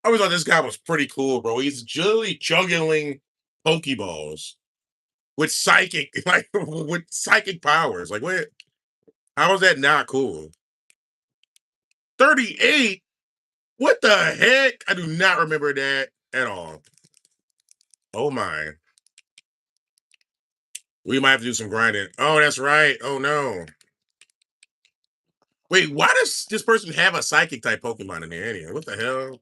I always thought this guy was pretty cool, bro. He's really juggling Pokeballs with psychic, like with psychic powers. Like, what? How is that not cool? 38? What the heck? I do not remember that at all. Oh my. We might have to do some grinding. Oh, that's right. Oh no. Wait, why does this person have a psychic type Pokemon in there anyway? What the hell?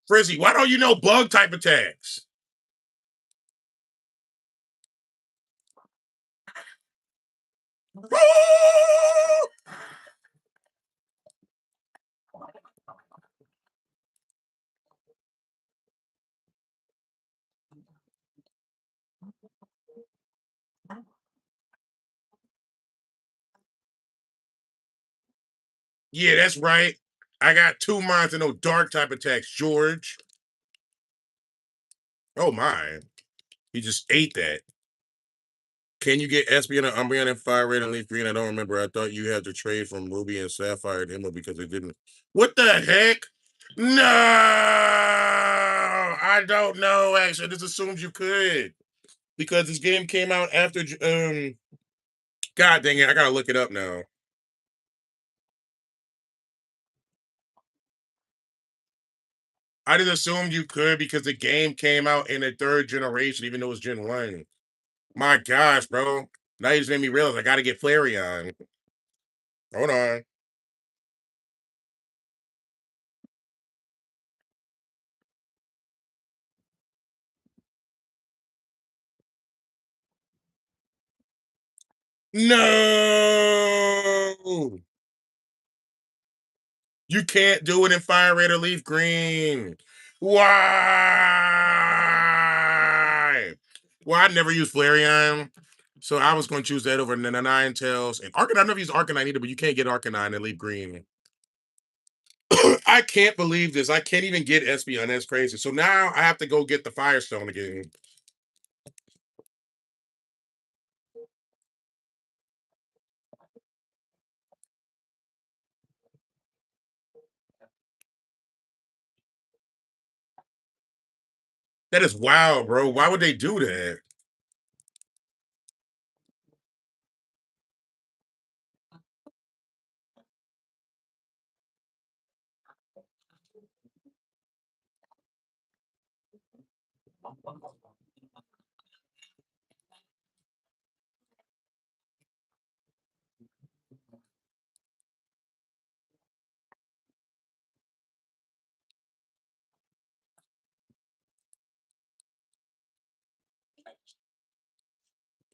Frizzy, why don't you know bug type attacks? Yeah, that's right. I got two minds and no dark type attacks, George. Oh my. He just ate that. Can you get Espeon and Umbreon and Fire Red and Leaf Green? I don't remember. I thought you had to trade from Ruby and Sapphire and Emerald because it didn't. What the heck? No, I don't know. Actually, this assumes you could because this game came out after. God dang it! I gotta look it up now. I just assumed you could because the game came out in the third generation, even though it was Gen 1. My gosh, bro. Now you just made me realize I gotta get Flareon. Hold on. No! You can't do it in Fire Red or Leaf Green. Why? Well, I never used Flareon. So I was going to choose that over the Nine Tails. And Arcanine, I've never used Arcanine either, but you can't get Arcanine and Leaf Green. I can't believe this. I can't even get Espeon. That's crazy. So now I have to go get the Firestone again. That is wild, bro. Why would they do that?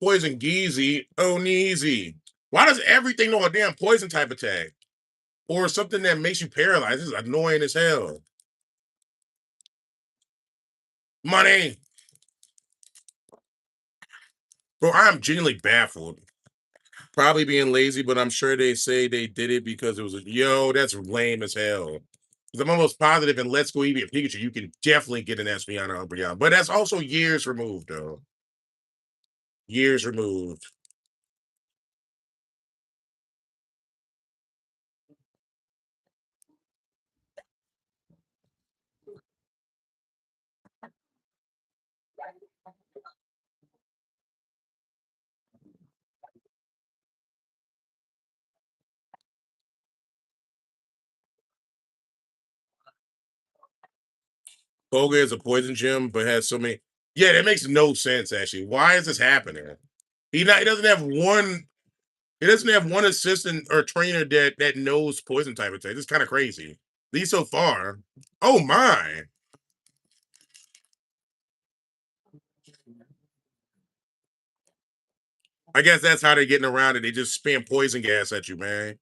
Poison Geezy, Oneasy. Why does everything know a damn poison type attack? Or something that makes you paralyzed? This is annoying as hell. Money. Bro, I'm genuinely baffled. Probably being lazy, but I'm sure they say they did it because it was yo, that's lame as hell. 'Cause I'm almost positive in Let's Go Eevee and Pikachu, you can definitely get an Espeon or Umbreon. But that's also years removed, though. Years removed. Koga is a poison gym, but has so many. Yeah, that makes no sense, actually. Why is this happening? He doesn't have one. He doesn't have one assistant or trainer that knows poison type attacks. It's kind of crazy. At least so far. Oh my. I guess that's how they're getting around it. They just spam poison gas at you, man.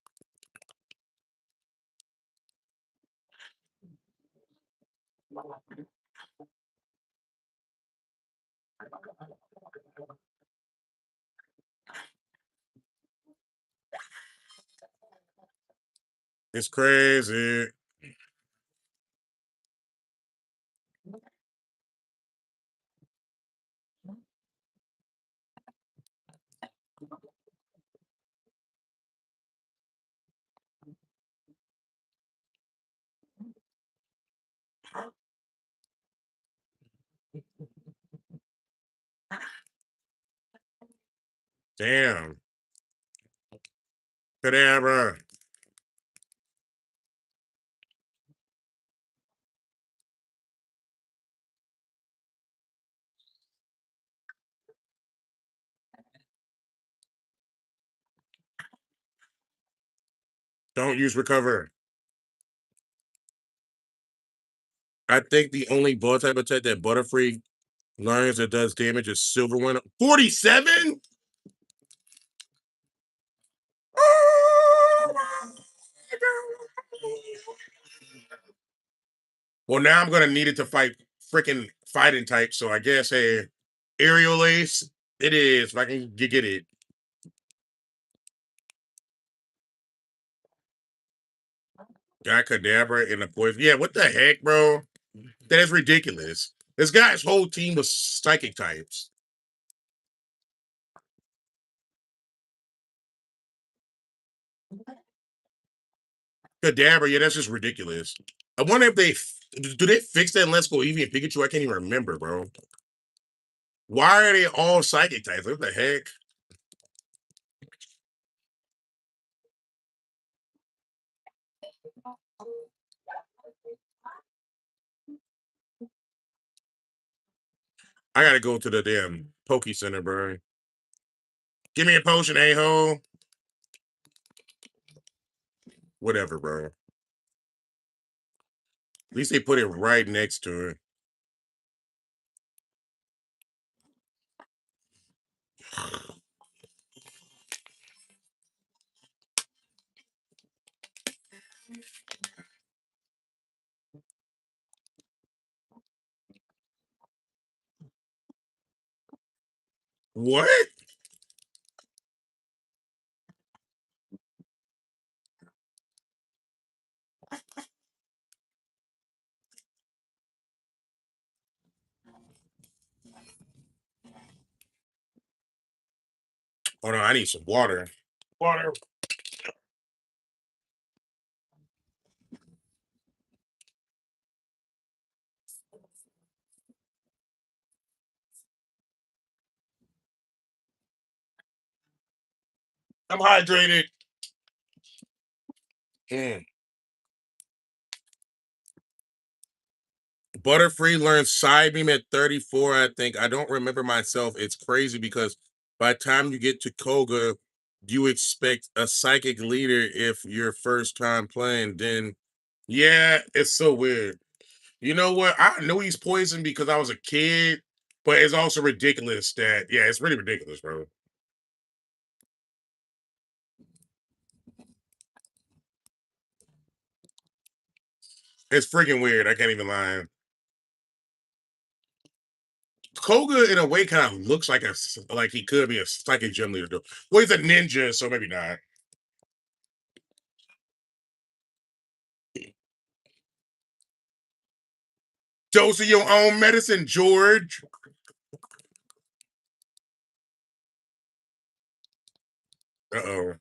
It's crazy. Damn. Kadabra. Don't use recover. I think the only ball type attack that Butterfree learns that does damage is Silver Winter. 47? Oh my God. Well, now I'm gonna need it to fight freaking fighting type. So I guess a aerial ace. It is. If I can get it. Got Kadabra in the poison. Yeah, what the heck, bro? That is ridiculous. This guy's whole team was psychic types. Kadabra, yeah, that's just ridiculous. I wonder if do they fix that in Let's Go Eevee and Pikachu? I can't even remember, bro. Why are they all psychic types? What the heck? I gotta go to the damn Poke Center, bro. Give me a potion, a-hole. Whatever, bro. At least they put it right next to it. What? Hold on, I need some water. Water. I'm hydrated. Mm. Butterfree learned side beam at 34. I think I don't remember myself. It's crazy because by the time you get to Koga, you expect a psychic leader if you're first time playing. Then, yeah, it's so weird. You know what? I know he's poisoned because I was a kid, but it's also ridiculous that yeah, it's really ridiculous, bro. It's freaking weird. I can't even lie. Koga, in a way, kind of looks like like he could be a psychic gym leader. Though. Well, he's a ninja, so maybe not. Dose of your own medicine, George. Uh oh.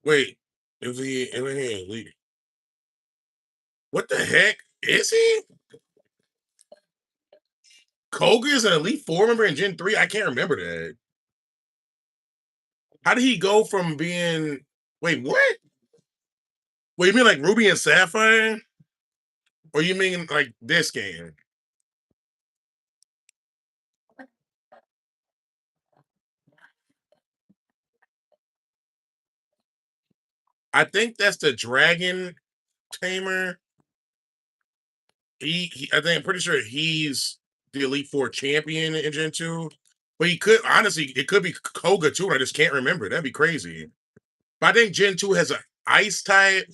Wait, is he elite? What the heck is he? Koga is an elite four member in Gen 3. I can't remember that. How did he go from being? Wait, what? Wait, you mean like Ruby and Sapphire? Or you mean like this game? I think that's the Dragon Tamer. I think I'm pretty sure he's the Elite Four champion in Gen 2. But he could honestly, it could be Koga too. I just can't remember. That'd be crazy. But I think Gen 2 has an ice type.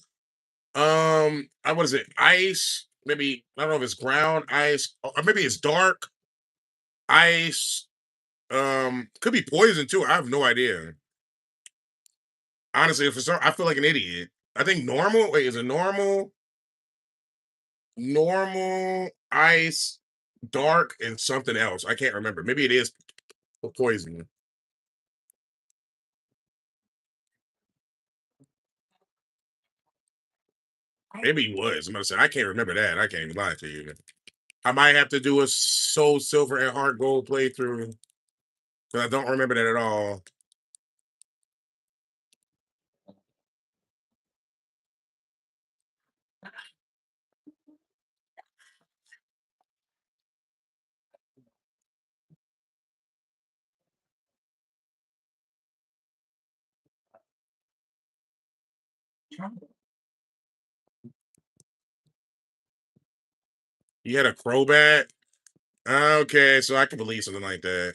What is it? Ice, maybe I don't know if it's ground, ice, or maybe it's dark, ice. Could be poison too. I have no idea. Honestly, for some, I feel like an idiot. I think normal. Wait, is it normal? Normal, ice, dark, and something else. I can't remember. Maybe it is poison. Maybe he was. I'm gonna say I can't remember that. I can't even lie to you. I might have to do a Soul Silver and Heart Gold playthrough because I don't remember that at all. You had a Crobat. Okay, so I can believe something like that.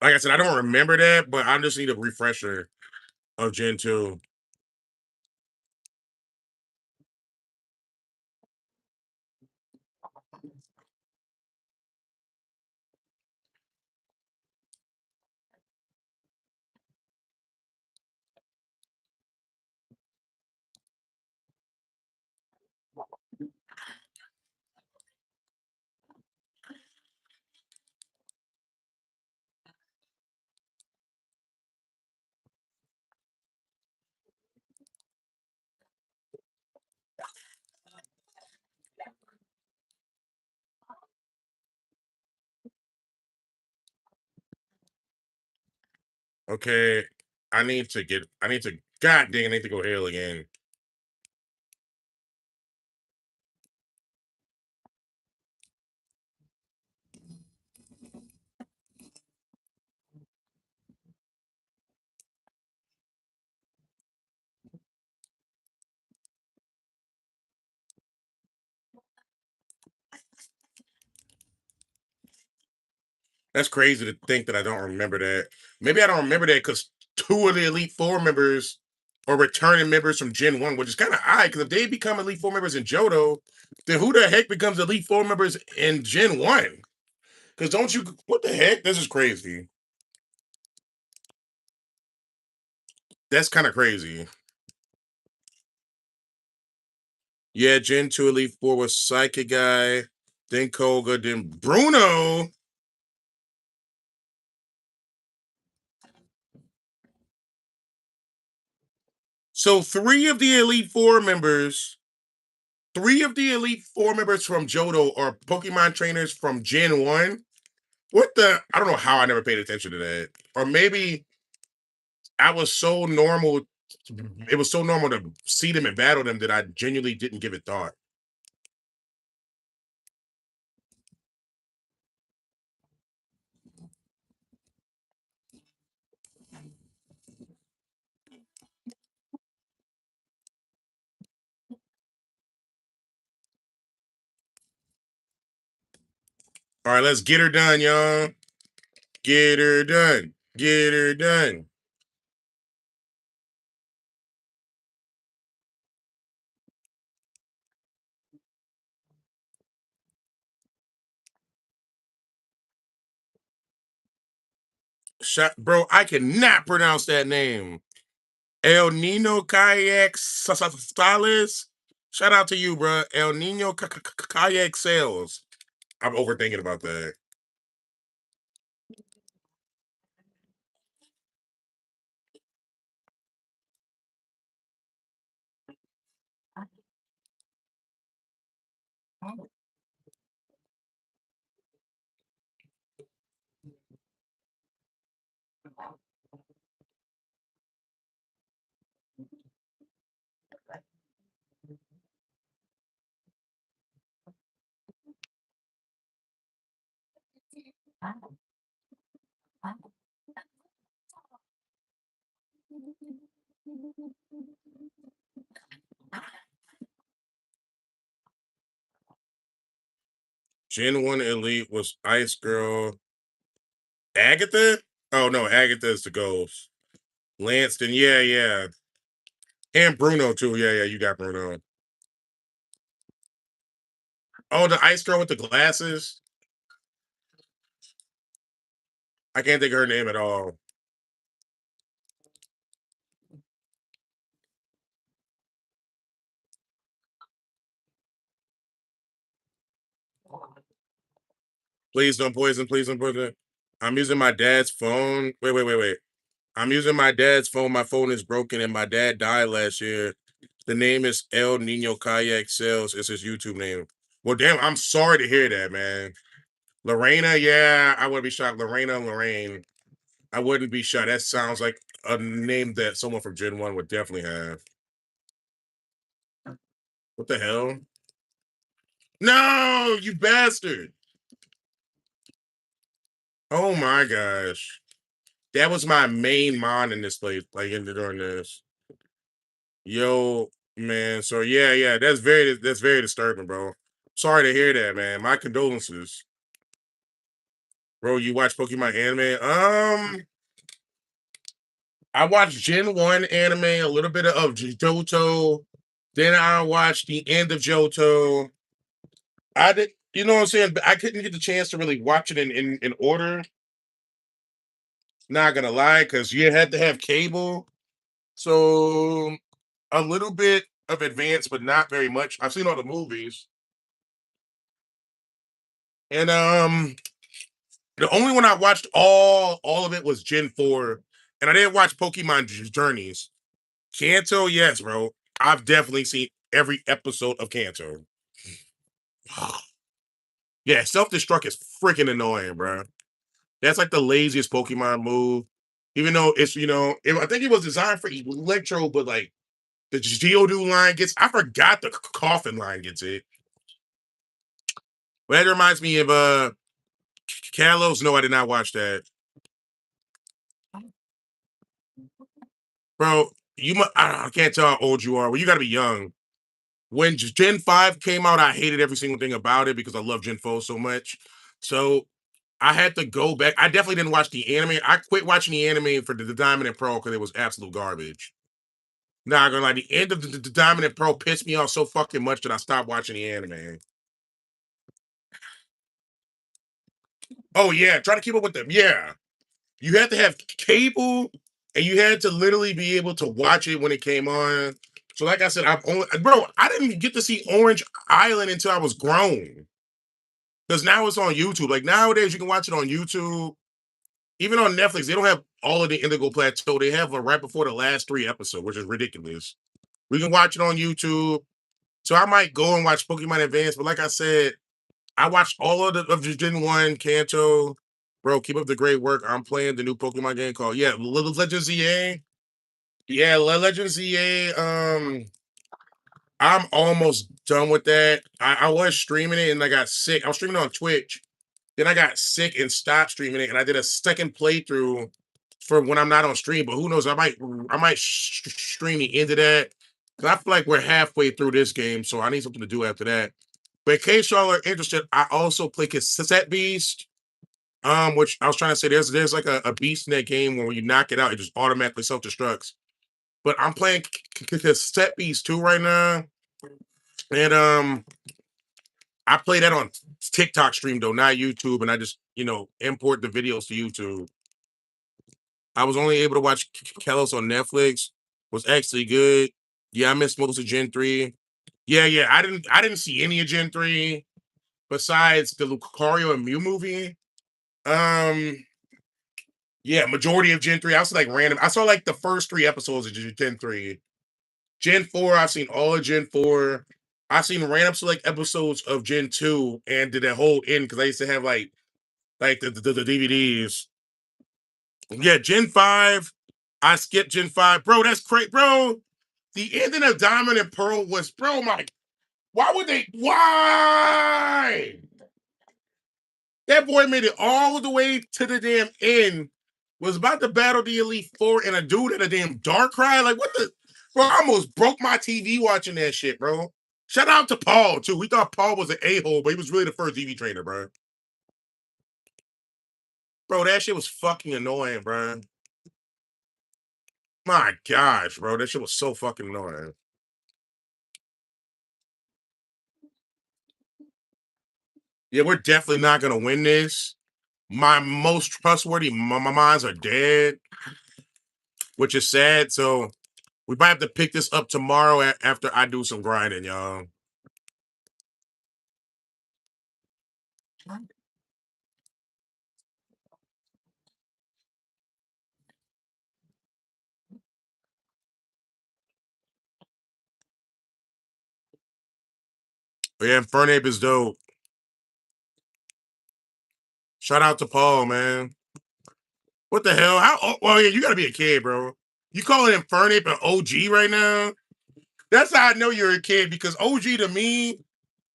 Like I said, I don't remember that, but I just need a refresher of Gen 2. Okay, I need to, god dang, I need to go Hail again. That's crazy to think that I don't remember that. Maybe I don't remember that because two of the Elite Four members are returning members from Gen 1, which is kind of odd because if they become Elite Four members in Johto, then who the heck becomes Elite Four members in Gen 1? Because don't you, what the heck? This is crazy. That's kind of crazy. Yeah, Gen 2 Elite Four was Psychic Guy, then Koga, then Bruno. So three of the Elite Four members from Johto are Pokemon trainers from Gen 1. What the? I don't know how I never paid attention to that. Or maybe I was so normal. It was so normal to see them and battle them that I genuinely didn't give it thought. All right, let's get her done, y'all. Get her done. Get her done. Bro, I cannot pronounce that name. El Nino Kayak Sales. Shout out to you, bro. El Nino Kayak Sales. I'm overthinking about that. Gen 1 Elite was Ice Girl. Agatha? Oh no, Agatha is the ghost. Lanston, yeah, yeah. And Bruno too. Yeah, yeah, you got Bruno. Oh, the Ice Girl with the glasses. I can't think of her name at all. Please don't poison. Please don't poison. I'm using my dad's phone. Wait. I'm using my dad's phone. My phone is broken, and my dad died last year. The name is El Nino Kayak Sales. It's his YouTube name. Well, damn, I'm sorry to hear that, man. Lorena, yeah, I would be shocked. Lorraine. I wouldn't be shocked. That sounds like a name that someone from Gen 1 would definitely have. What the hell? No, you bastard. Oh my gosh. That was my main mon in this place, like during this. Yo, man. So yeah, that's very disturbing, bro. Sorry to hear that, man. My condolences. Bro, you watch Pokemon anime? I watched Gen 1 anime, a little bit of Johto. Then I watched the end of Johto. I did, you know what I'm saying? I couldn't get the chance to really watch it in order. Not gonna lie, because you had to have cable. So a little bit of advance, but not very much. I've seen all the movies. And the only one I watched all of it was Gen 4. And I didn't watch Pokemon Journeys. Kanto, yes, bro. I've definitely seen every episode of Kanto. Yeah, self-destruct is freaking annoying, bro. That's like the laziest Pokemon move. Even though it's, I think it was designed for Electro, but like the Geodude line gets, I forgot the coffin line gets it. But that reminds me of Kalos. No, I did not watch that. Bro, I can't tell how old you are. Well, you gotta be young. When Gen 5 came out, I hated every single thing about it because I love Gen 4 so much. So I had to go back. I definitely didn't watch the anime. I quit watching the anime for the Diamond and Pearl because it was absolute garbage. Not gonna lie, the end of the Diamond and Pearl pissed me off so fucking much that I stopped watching the anime. Oh yeah, try to keep up with them. Yeah, you had to have cable, and you had to literally be able to watch it when it came on. So, like I said, I didn't get to see Orange Island until I was grown. Because now it's on YouTube. Like nowadays, you can watch it on YouTube. Even on Netflix, they don't have all of the Indigo Plateau. They have right before the last 3 episodes, which is ridiculous. We can watch it on YouTube. So I might go and watch Pokemon Advance, but like I said, I watched all of the Gen 1, Kanto. Bro, keep up the great work. I'm playing the new Pokemon game called Legends ZA. Yeah, Legends ZA. I'm almost done with that. I was streaming it and I got sick. I was streaming it on Twitch. Then I got sick and stopped streaming it, and I did a second playthrough for when I'm not on stream. But who knows? I might stream the end of that because I feel like we're halfway through this game, so I need something to do after that. But in case y'all are interested, I also play Cassette Beast. Which I was trying to say, there's like a beast in that game where when you knock it out, it just automatically self destructs. But I'm playing Cassette Beast 2 right now, and I play that on TikTok stream though, not YouTube, and I just import the videos to YouTube. I was only able to watch Kellos on Netflix. Was actually good. Yeah, I missed most of Gen 3. Yeah. I didn't see any of Gen 3 besides the Lucario and Mew movie. Um, yeah, majority of Gen 3. I was like random. I saw like the first 3 episodes of Gen 3. Gen 4, I've seen all of Gen 4. I've seen random select episodes of Gen 2 and did that whole end because I used to have like the DVDs. Yeah, Gen 5. I skipped Gen 5. Bro, that's crazy. Bro, the ending of Diamond and Pearl was, bro, my, why would they, why? That boy made it all the way to the damn end, was about to battle the Elite Four, and a dude at a damn dark cry. Like, what the, bro, I almost broke my TV watching that shit, bro. Shout out to Paul, too. We thought Paul was an a-hole, but he was really the first TV trainer, bro. Bro, that shit was fucking annoying, bro. My gosh, bro, that shit was so fucking annoying. Yeah, we're definitely not gonna win this. My most trustworthy my minds are dead, which is sad. So we might have to pick this up tomorrow after I do some grinding, y'all. Yeah, Infernape is dope. Shout out to Paul, man. What the hell? Well, yeah, you gotta be a kid, bro. You calling Infernape an OG right now? That's how I know you're a kid because OG to me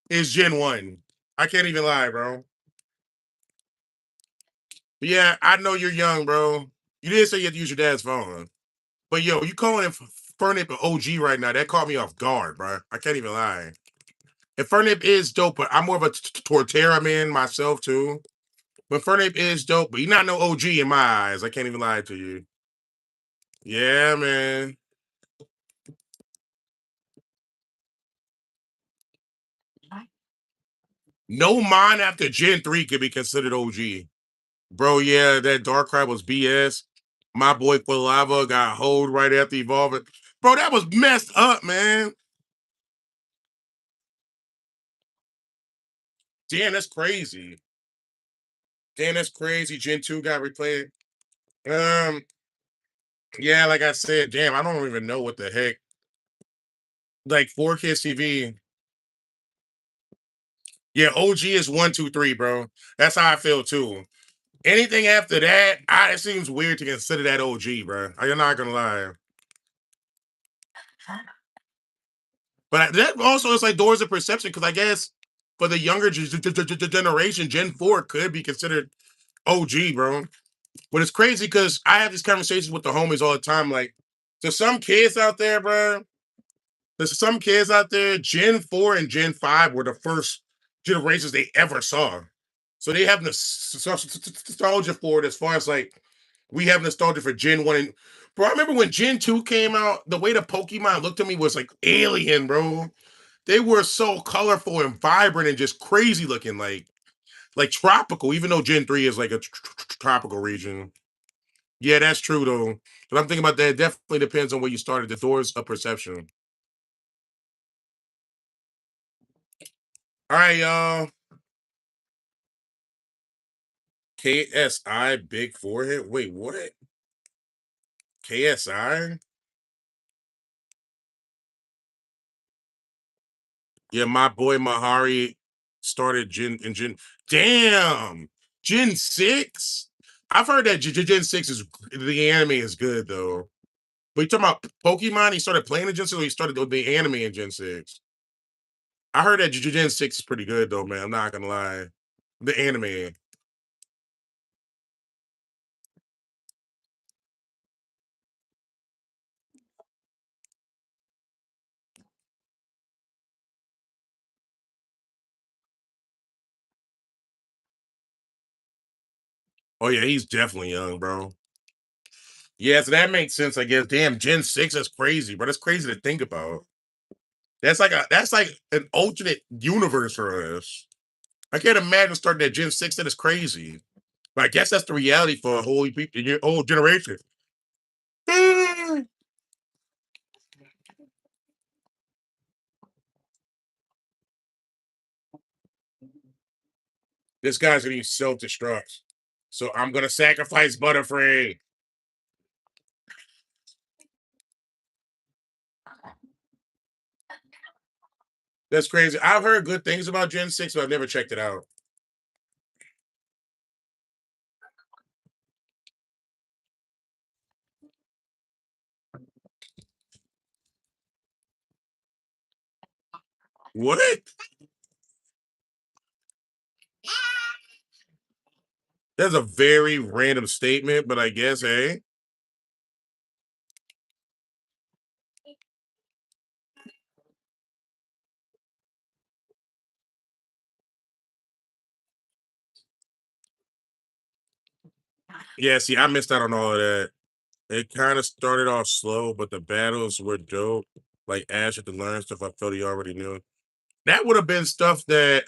is Gen 1. I can't even lie, bro. But yeah, I know you're young, bro. You did say you had to use your dad's phone. But yo, you calling Infernape an OG right now? That caught me off guard, bro. I can't even lie. Infernape is dope, but I'm more of a Torterra man myself too. But Infernape is dope, but you're not no OG in my eyes. I can't even lie to you. Yeah, man. No mine after Gen 3 could be considered OG. Bro, yeah, that Darkrai was BS. My boy Lava got hold right after evolving. Bro, that was messed up, man. Damn, that's crazy. Damn, that's crazy. Gen 2 got replayed. Um, yeah, like I said, damn, I don't even know what the heck. Like 4Kids TV. Yeah, OG is 1, 2, 3, bro. That's how I feel too. Anything after that, it seems weird to consider that OG, bro. I'm not gonna lie. But that also is like doors of perception because I guess for the younger generation, Gen 4 could be considered OG, bro. But it's crazy because I have these conversations with the homies all the time. Like, to some kids out there, bro, there's some kids out there, Gen 4 and Gen 5 were the first generations they ever saw. So they have nostalgia for it as far as like we have nostalgia for Gen 1 and bro, I remember when Gen 2 came out, the way the Pokemon looked at me was like alien, bro. They were so colorful and vibrant and just crazy looking, like tropical, even though Gen 3 is like a tropical region. Yeah, that's true though. But I'm thinking about that. It definitely depends on where you started. The doors of perception. All right, y'all. KSI big forehead. Wait, what? KSI? Yeah, my boy Mahari started Gen. Damn, Gen 6. I've heard that Gen 6 is the anime is good though. But you talking about Pokemon? He started playing in Gen 6 or he started with the anime in Gen 6? I heard that Gen 6 is pretty good though, man. I'm not gonna lie. The anime. Oh yeah, he's definitely young, bro. Yeah, so that makes sense, I guess. Damn, Gen 6 is crazy, bro. That's crazy to think about. That's like an alternate universe for us. I can't imagine starting at Gen 6. That is crazy. But I guess that's the reality for a whole generation. This guy's gonna use self-destruct. So I'm gonna sacrifice Butterfree. That's crazy. I've heard good things about Gen 6, but I've never checked it out. What? That's a very random statement, but I guess, hey. Yeah, see, I missed out on all of that. It kind of started off slow, but the battles were dope. Like Ash had to learn stuff I felt he already knew. That would have been stuff that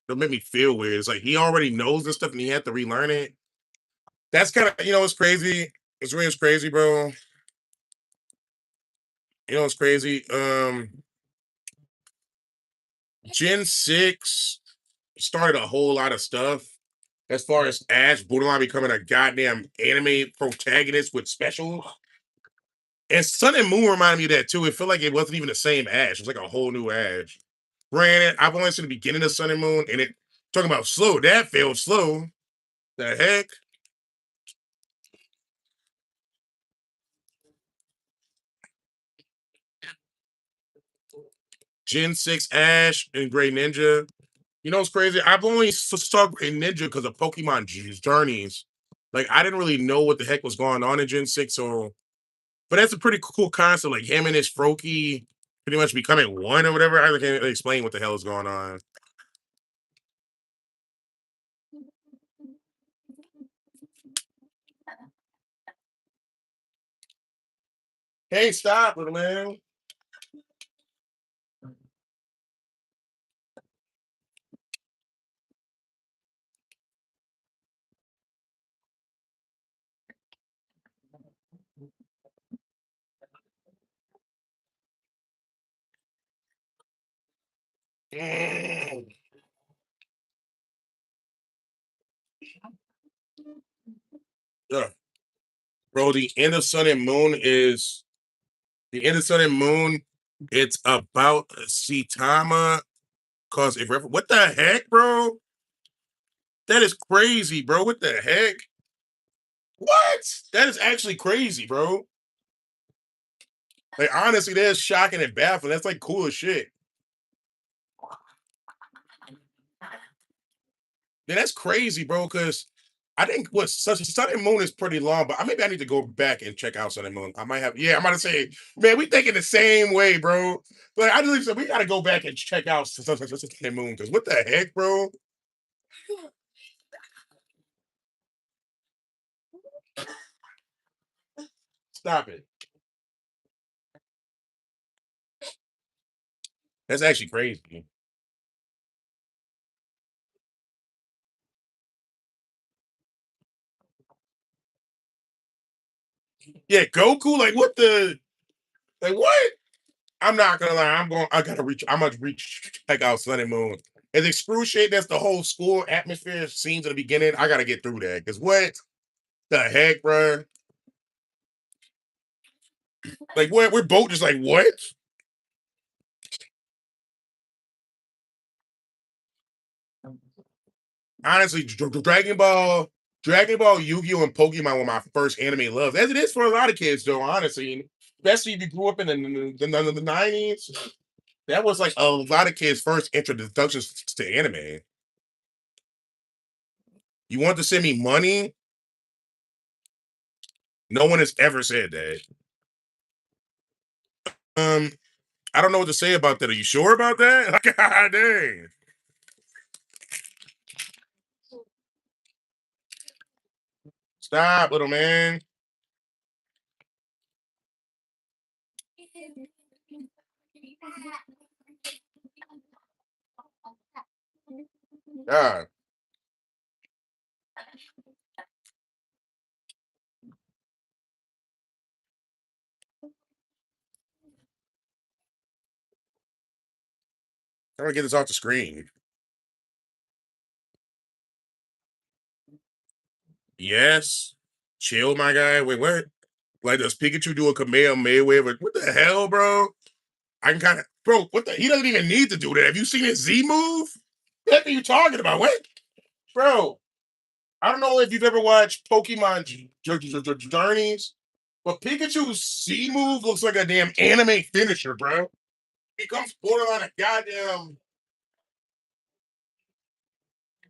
made me feel weird. It's like he already knows this stuff and he had to relearn it. That's kind of it's crazy. It's really crazy, bro. It's crazy. Gen 6 started a whole lot of stuff as far as Ash borderline becoming a goddamn anime protagonist with specials. And Sun and Moon reminded me of that too. It felt like it wasn't even the same Ash. It was like a whole new Ash. Granted, I've only seen the beginning of Sun and Moon, and it talking about slow. That felt slow. The heck? Gen 6 Ash and Great Ninja. You know what's crazy? I've only saw Great Ninja because of Pokemon Journeys. Like I didn't really know what the heck was going on in Gen 6, so but that's a pretty cool concept. Like him and his Froakie pretty much becoming one or whatever. I can't explain what the hell is going on. Hey, stop, little man. Mm. Yeah. Bro, the end of Sun and Moon is the end of Sun and Moon. It's about Saitama. Cause if what the heck, bro? That is crazy, bro. What the heck? What? That is actually crazy, bro. Like honestly, that's shocking and baffling. That's like cool as shit. Man, that's crazy, bro. Because I think what such Sun and Moon is pretty long, but maybe I need to go back and check out Sun and Moon. I might have, yeah. I'm about to say, man, we thinking the same way, bro. But I just said we got to go back and check out Sun and Moon because what the heck, bro? Stop it. That's actually crazy. Yeah, Goku, like what the, like what? I'm not gonna lie. I gotta reach. I'm gonna reach check out Sun and Moon. As excruciating as the whole school atmosphere scenes in the beginning, I gotta get through that. Cause what the heck, bro? Like what? We're both just like what? Honestly, Dragon Ball, Yu-Gi-Oh, and Pokemon were my first anime loves, as it is for a lot of kids, though. Honestly, especially if you grew up in the 90s, that was like a lot of kids' first introductions to anime. You want to send me money? No one has ever said that. Um, I don't know what to say about that. Are you sure about that? God dang! Stop, little man. God, I'm gonna get this off the screen. Yes, chill, my guy. Wait, what? Like, does Pikachu do a Kamehameha? What the hell, bro? I can kind of, bro. What the? He doesn't even need to do that. Have you seen his Z move? What are you talking about? What, bro? I don't know if you've ever watched Pokemon Journeys, but Pikachu's Z move looks like a damn anime finisher, bro. He comes borderline a goddamn.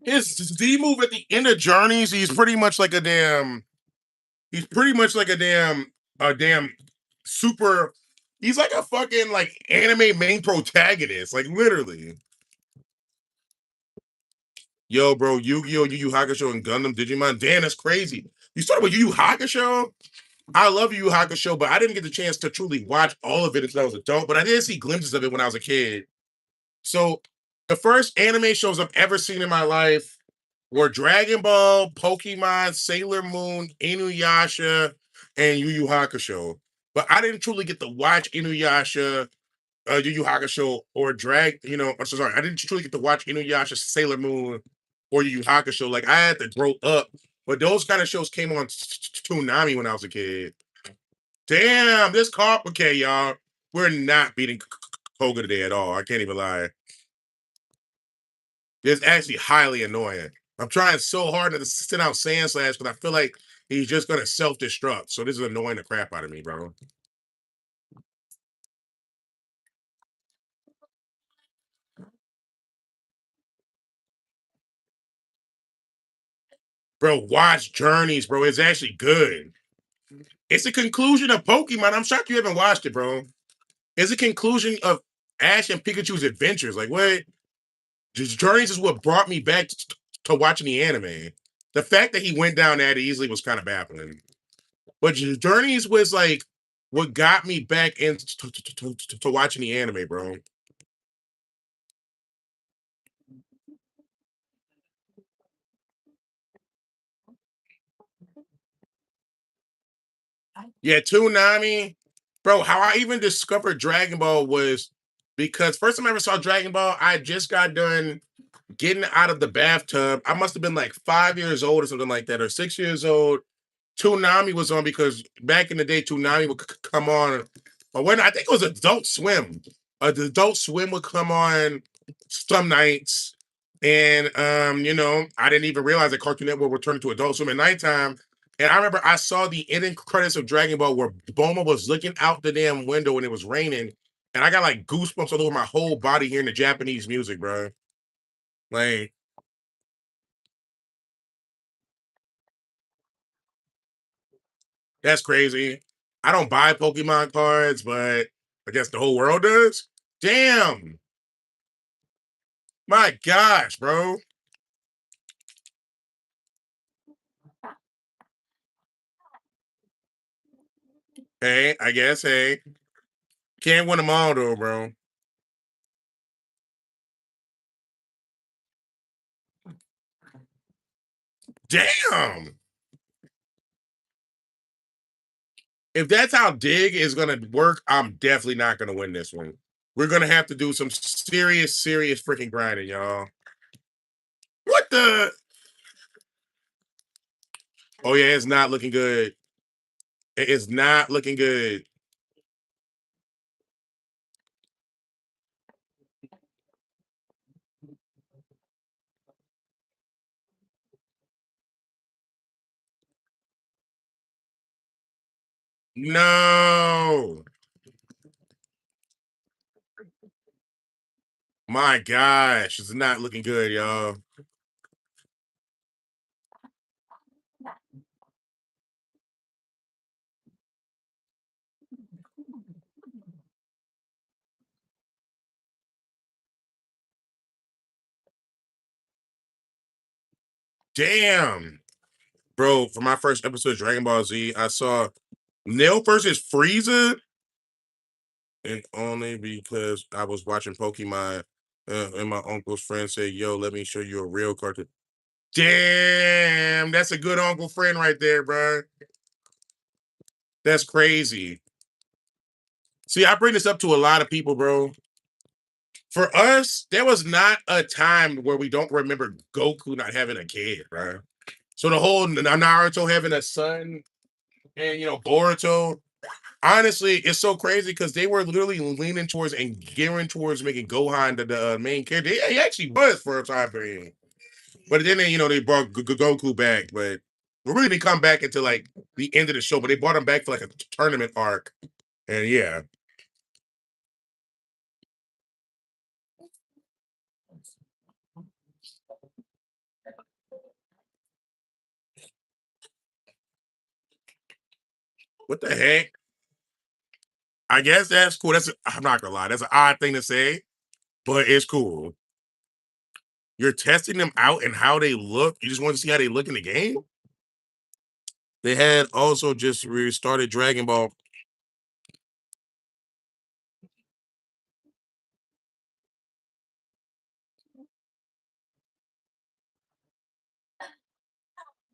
His Z move at the end of Journeys, he's pretty much like a damn. He's pretty much like a damn super. He's like a fucking like anime main protagonist, like literally. Yo, bro, Yu-Gi-Oh, Yu Yu Hakusho, and Gundam Digimon. Damn, that's crazy. You started with Yu Yu Hakusho. I love Yu Yu Hakusho, but I didn't get the chance to truly watch all of it until I was an adult. But I did see glimpses of it when I was a kid. So the first anime shows I've ever seen in my life were Dragon Ball, Pokemon, Sailor Moon, Inuyasha, and Yu Yu Hakusho. But I didn't truly get to watch Inuyasha, Yu Yu Hakusho, or I'm so sorry, I didn't truly get to watch Inuyasha, Sailor Moon, or Yu Yu Hakusho. Like I had to grow up. But those kind of shows came on Toonami when I was a kid. Damn, this complicated, y'all. We're not beating Koga today at all. I can't even lie. It's actually highly annoying. I'm trying so hard to send out Sand Slash because I feel like he's just gonna self-destruct. So this is annoying the crap out of me, bro. Bro, watch Journeys, bro. It's actually good. It's a conclusion of Pokemon. I'm shocked you haven't watched it, bro. It's a conclusion of Ash and Pikachu's adventures. Like what? Just Journeys is what brought me back to watching the anime. The fact that he went down that easily was kind of baffling. But Journeys was like what got me back into to watching the anime, bro. Yeah, Toonami, bro. How I even discovered Dragon Ball was because first time I ever saw Dragon Ball, I just got done getting out of the bathtub. I must have been like 5 years old or something like that, or 6 years old. Toonami was on because back in the day, Toonami would come on. Or when I think it was Adult Swim. The Adult Swim would come on some nights. And I didn't even realize that Cartoon Network would turn into Adult Swim at nighttime. And I remember I saw the ending credits of Dragon Ball where Boma was looking out the damn window and it was raining. And I got like goosebumps all over my whole body hearing the Japanese music, bro. Like, that's crazy. I don't buy Pokemon cards, but I guess the whole world does. Damn. My gosh, bro. Hey, I guess, hey. Can't win them all though, bro. Damn. If that's how Dig is gonna work, I'm definitely not gonna win this one. We're gonna have to do some serious, serious freaking grinding, y'all. What the? Oh yeah, it's not looking good. It is not looking good. No. My gosh, it's not looking good, y'all. Damn. Bro, for my first episode of Dragon Ball Z, I saw Nail versus Frieza, and only because I was watching Pokemon, and my uncle's friend said, "Yo, let me show you a real cartoon." Damn, that's a good uncle friend right there, bro. That's crazy. See, I bring this up to a lot of people, bro. For us, there was not a time where we don't remember Goku not having a kid, bro. So the whole Naruto having a son and Boruto, honestly, it's so crazy because they were literally leaning towards and gearing towards making Gohan the main character. He actually was for a time period, but then they brought Goku back, but we really didn't come back until like the end of the show. But they brought him back for like a tournament arc, and yeah, what the heck? I guess that's cool. I'm not gonna lie, that's an odd thing to say, but it's cool. You're testing them out and how they look. You just want to see how they look in the game. They had also just restarted Dragon Ball.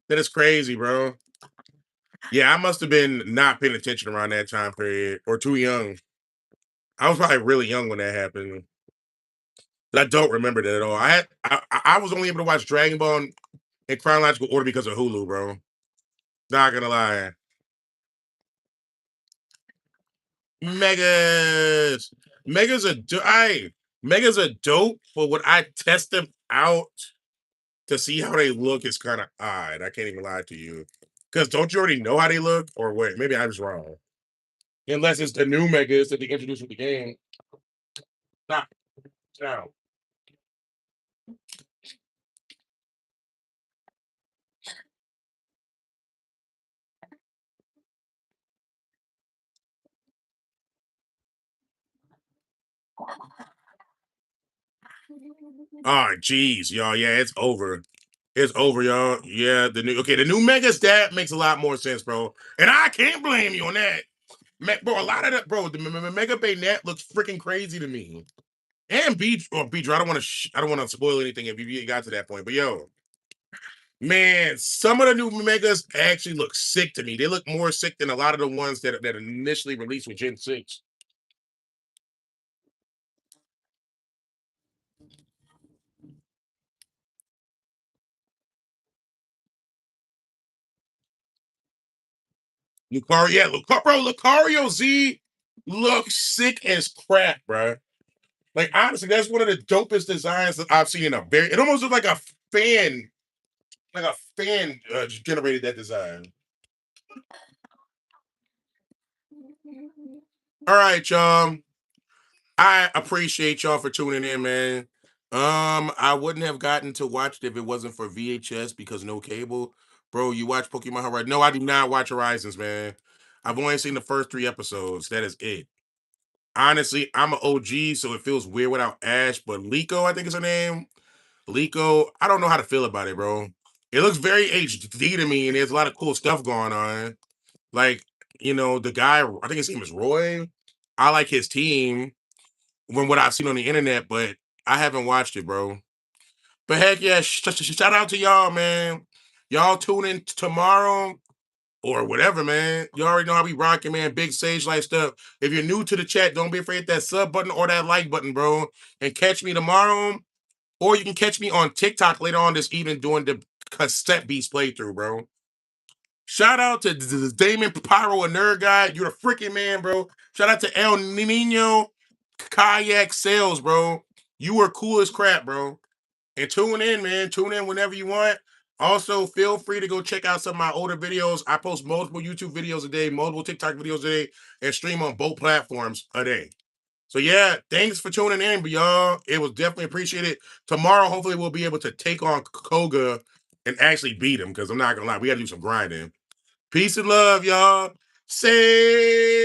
That is crazy, bro. Yeah, I must have been not paying attention around that time period or too young. I was probably really young when that happened. I don't remember that at all. I was only able to watch Dragon Ball in chronological order because of Hulu, bro. Not gonna lie. Megas. Megas are do I Megas are dope, but would I test them? out to see how they look is kind of odd. I can't even lie to you. Because don't you already know how they look? Or wait, maybe I was wrong. Unless it's the new megas that they introduced with the game. Stop. Now. Oh, geez, y'all. Yeah, it's over. It's over, y'all. Yeah, the new megas, that makes a lot more sense, bro. And I can't blame you on that. Bro, a lot of that, bro, the Mega Bay net looks freaking crazy to me. And Beach or Beach, I don't want to I don't want to spoil anything if you got to that point. But yo, man, some of the new megas actually look sick to me. They look more sick than a lot of the ones that initially released with Gen 6. Lucario, yeah, Lucario Z looks sick as crap, bro. Like honestly, that's one of the dopest designs that I've seen in a very. It almost looks fan, like a fan generated that design. All right, y'all. I appreciate y'all for tuning in, man. I wouldn't have gotten to watch it if it wasn't for VHS because no cable. Bro, you watch Pokemon Horizon? No, I do not watch Horizons, man. I've only seen the first 3 episodes. That is it. Honestly, I'm an OG, so it feels weird without Ash. But Liko, I think is her name. Liko, I don't know how to feel about it, bro. It looks very HD to me, and there's a lot of cool stuff going on. Like, the guy, I think his name is Roy. I like his team from what I've seen on the internet, but I haven't watched it, bro. But heck yeah, shout out to y'all, man. Y'all tune in tomorrow or whatever, man. You already know how we rocking, man. Big Sage Life stuff. If you're new to the chat, don't be afraid of that sub button or that like button, bro. And catch me tomorrow, or you can catch me on TikTok later on this evening doing the cassette beast playthrough, bro. Shout out to Damon Pyro, a nerd guy. You're a freaking man, bro. Shout out to El Nino Kayak Sales, bro. You were cool as crap, bro. And tune in, man. Tune in whenever you want. Also, feel free to go check out some of my older videos. I post multiple YouTube videos a day, multiple TikTok videos a day, and stream on both platforms a day. So yeah, thanks for tuning in, but y'all. It was definitely appreciated. Tomorrow, hopefully, we'll be able to take on Koga and actually beat him. Because I'm not gonna lie, we gotta do some grinding. Peace and love, y'all. Say